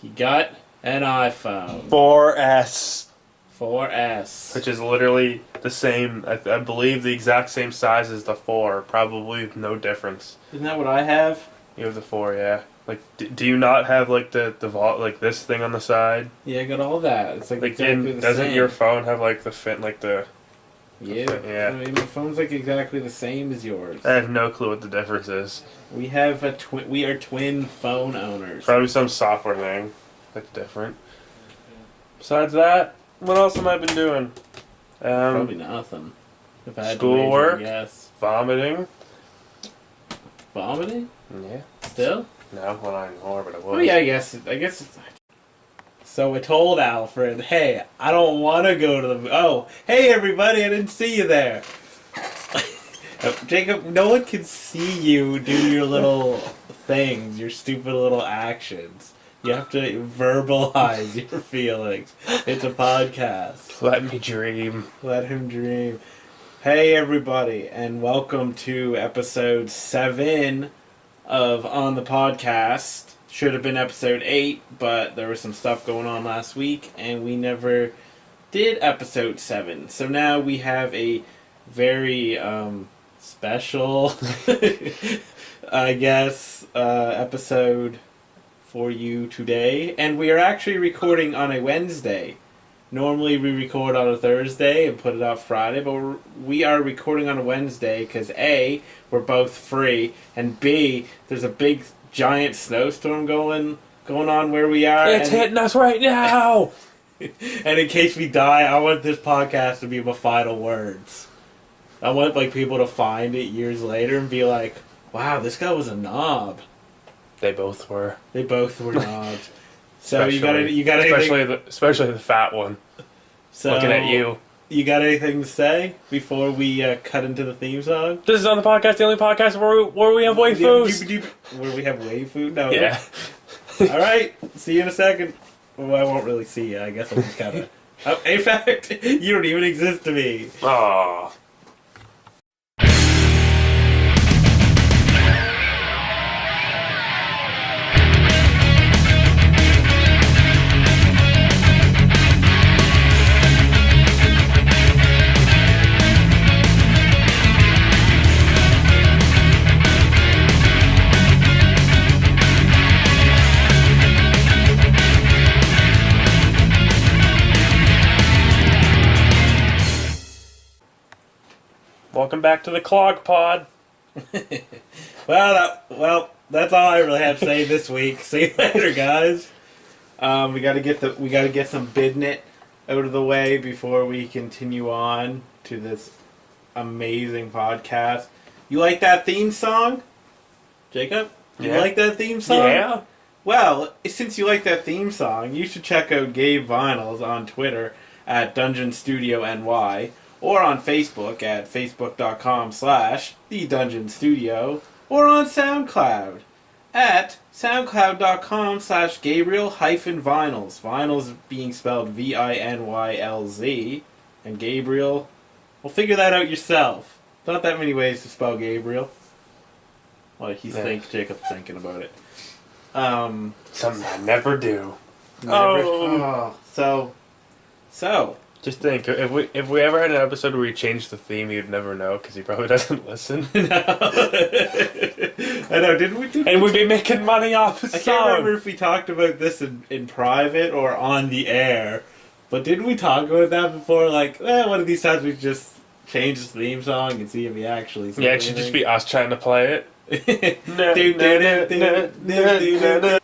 Speaker 1: He got an iPhone.
Speaker 2: 4S.
Speaker 1: 4S.
Speaker 2: which is literally the same. I believe the exact same size as the 4. Probably no difference.
Speaker 1: Isn't that what I have?
Speaker 2: You have the 4, yeah. Like, do you not have like the like this thing on the side?
Speaker 1: Yeah, I got all that. It's like exactly the same.
Speaker 2: Doesn't your phone have like the fit like the?
Speaker 1: Yeah.
Speaker 2: Yeah.
Speaker 1: I mean, my phone's like exactly the same as yours.
Speaker 2: I have no clue what the difference is.
Speaker 1: We have we are twin phone owners.
Speaker 2: Probably some software thing that's different. Besides that, what else have I been doing?
Speaker 1: Probably nothing. If I had
Speaker 2: Schoolwork.
Speaker 1: Yes.
Speaker 2: Vomiting.
Speaker 1: Vomiting?
Speaker 2: Yeah.
Speaker 1: Still?
Speaker 2: No, well, not anymore, but it was.
Speaker 1: Oh yeah, I guess it's. So I told Alfred, hey, I don't want to go to the... Oh, hey everybody, I didn't see you there. Jacob, no one can see you do your little things, your stupid little actions. You have to verbalize your feelings. It's a podcast.
Speaker 2: Let me dream.
Speaker 1: Let him dream. Hey everybody, and welcome to episode 7 of On the Podcast. Should have been episode 8, but there was some stuff going on last week, and we never did episode 7. So now we have a very special, I guess, episode for you today. And we are actually recording on a Wednesday. Normally we record on a Thursday and put it out Friday, but we are recording on a Wednesday because A, we're both free, and B, there's a big giant snowstorm going on where we are.
Speaker 2: It's hitting us right now!
Speaker 1: And in case we die, I want this podcast to be my final words. I want people to find it years later and be like, wow, this guy was a knob.
Speaker 2: They both were.
Speaker 1: They both were knobs. So you got anything?
Speaker 2: Especially the fat one.
Speaker 1: So,
Speaker 2: looking at you.
Speaker 1: You got anything to say before we cut into the theme song?
Speaker 2: This is On the Podcast, the only podcast where we have waifus.
Speaker 1: Where we have waifu? No.
Speaker 2: Yeah.
Speaker 1: Alright, see you in a second. Well, I won't really see you. I guess I'll just kind of... Oh, in fact, you don't even exist to me.
Speaker 2: Aww. Welcome back to the Clog Pod.
Speaker 1: Well, that's all I really have to say this week. See you later, guys. We gotta get some bidnet out of the way before we continue on to this amazing podcast. You like that theme song, Jacob? You like that theme song?
Speaker 2: Yeah.
Speaker 1: Well, since you like that theme song, you should check out Gabe Vinyls on Twitter at Dungeon Studio NY. Or on Facebook at facebook.com/thedungeonstudio, or on SoundCloud at soundcloud.com/Gabriel-Vinyls. Vinyls being spelled Vinylz, and Gabriel, well, figure that out yourself. Not that many ways to spell Gabriel. Well, Jacob's thinking about it.
Speaker 2: Something I never do.
Speaker 1: So.
Speaker 2: Just think, if we ever had an episode where we changed the theme, you'd never know because he probably doesn't listen.
Speaker 1: No. I know, didn't we?
Speaker 2: And we'd be making money off his
Speaker 1: I can't remember if we talked about this in private or on the air, but didn't we talk about that before? Like, one of these times we just change the theme song and see if he actually...
Speaker 2: Yeah, it should just be us trying to play it.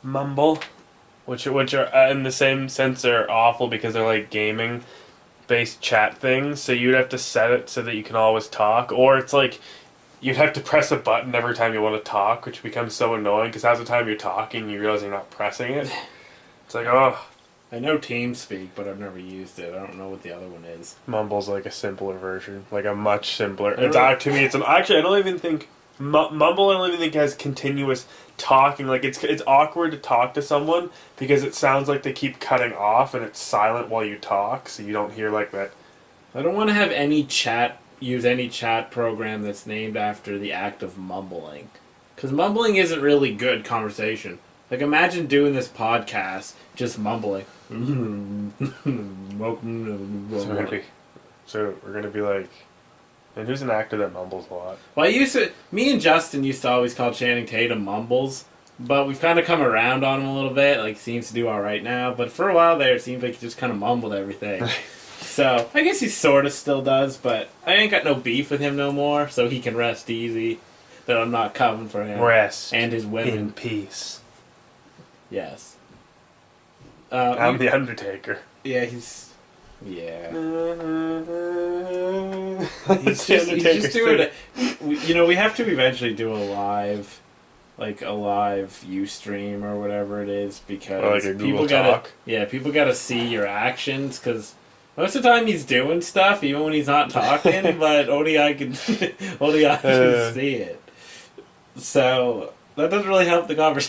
Speaker 2: Mumble. Which are, in the same sense, are awful because they're like gaming based chat things, so you'd have to set it so that you can always talk, or it's like you'd have to press a button every time you want to talk, which becomes so annoying because half the time you're talking you realize you're not pressing it. It's like, oh.
Speaker 1: I know TeamSpeak, but I've never used it. I don't know what the other one is.
Speaker 2: Mumble's like a simpler version, like a much simpler. To me, it's actually I don't even think Mumble. I don't even think has continuous talking. Like it's awkward to talk to someone because it sounds like they keep cutting off and it's silent while you talk, so you don't hear like that.
Speaker 1: I don't want to have use any chat program that's named after the act of mumbling, because mumbling isn't really good conversation. Like, imagine doing this podcast just mumbling. Welcome to the
Speaker 2: So we're gonna be like, and who's an actor that mumbles a lot?
Speaker 1: Well, me and Justin used to always call Channing Tatum Mumbles, but we've kind of come around on him a little bit. Like, seems to do all right now, but for a while there, it seems like he just kind of mumbled everything. So I guess he sort of still does, but I ain't got no beef with him no more, so he can rest easy. That I'm not coming for him.
Speaker 2: Rest
Speaker 1: and his women
Speaker 2: in peace.
Speaker 1: Yes.
Speaker 2: I'm the Undertaker.
Speaker 1: Yeah, he's. Yeah.
Speaker 2: He's
Speaker 1: He's just doing it. You know, we have to eventually do a live Ustream or whatever it is, because
Speaker 2: or like a Google
Speaker 1: people
Speaker 2: Talk.
Speaker 1: people gotta see your actions, because most of the time he's doing stuff even when he's not talking, but only I can see it. So that doesn't really help the conversation.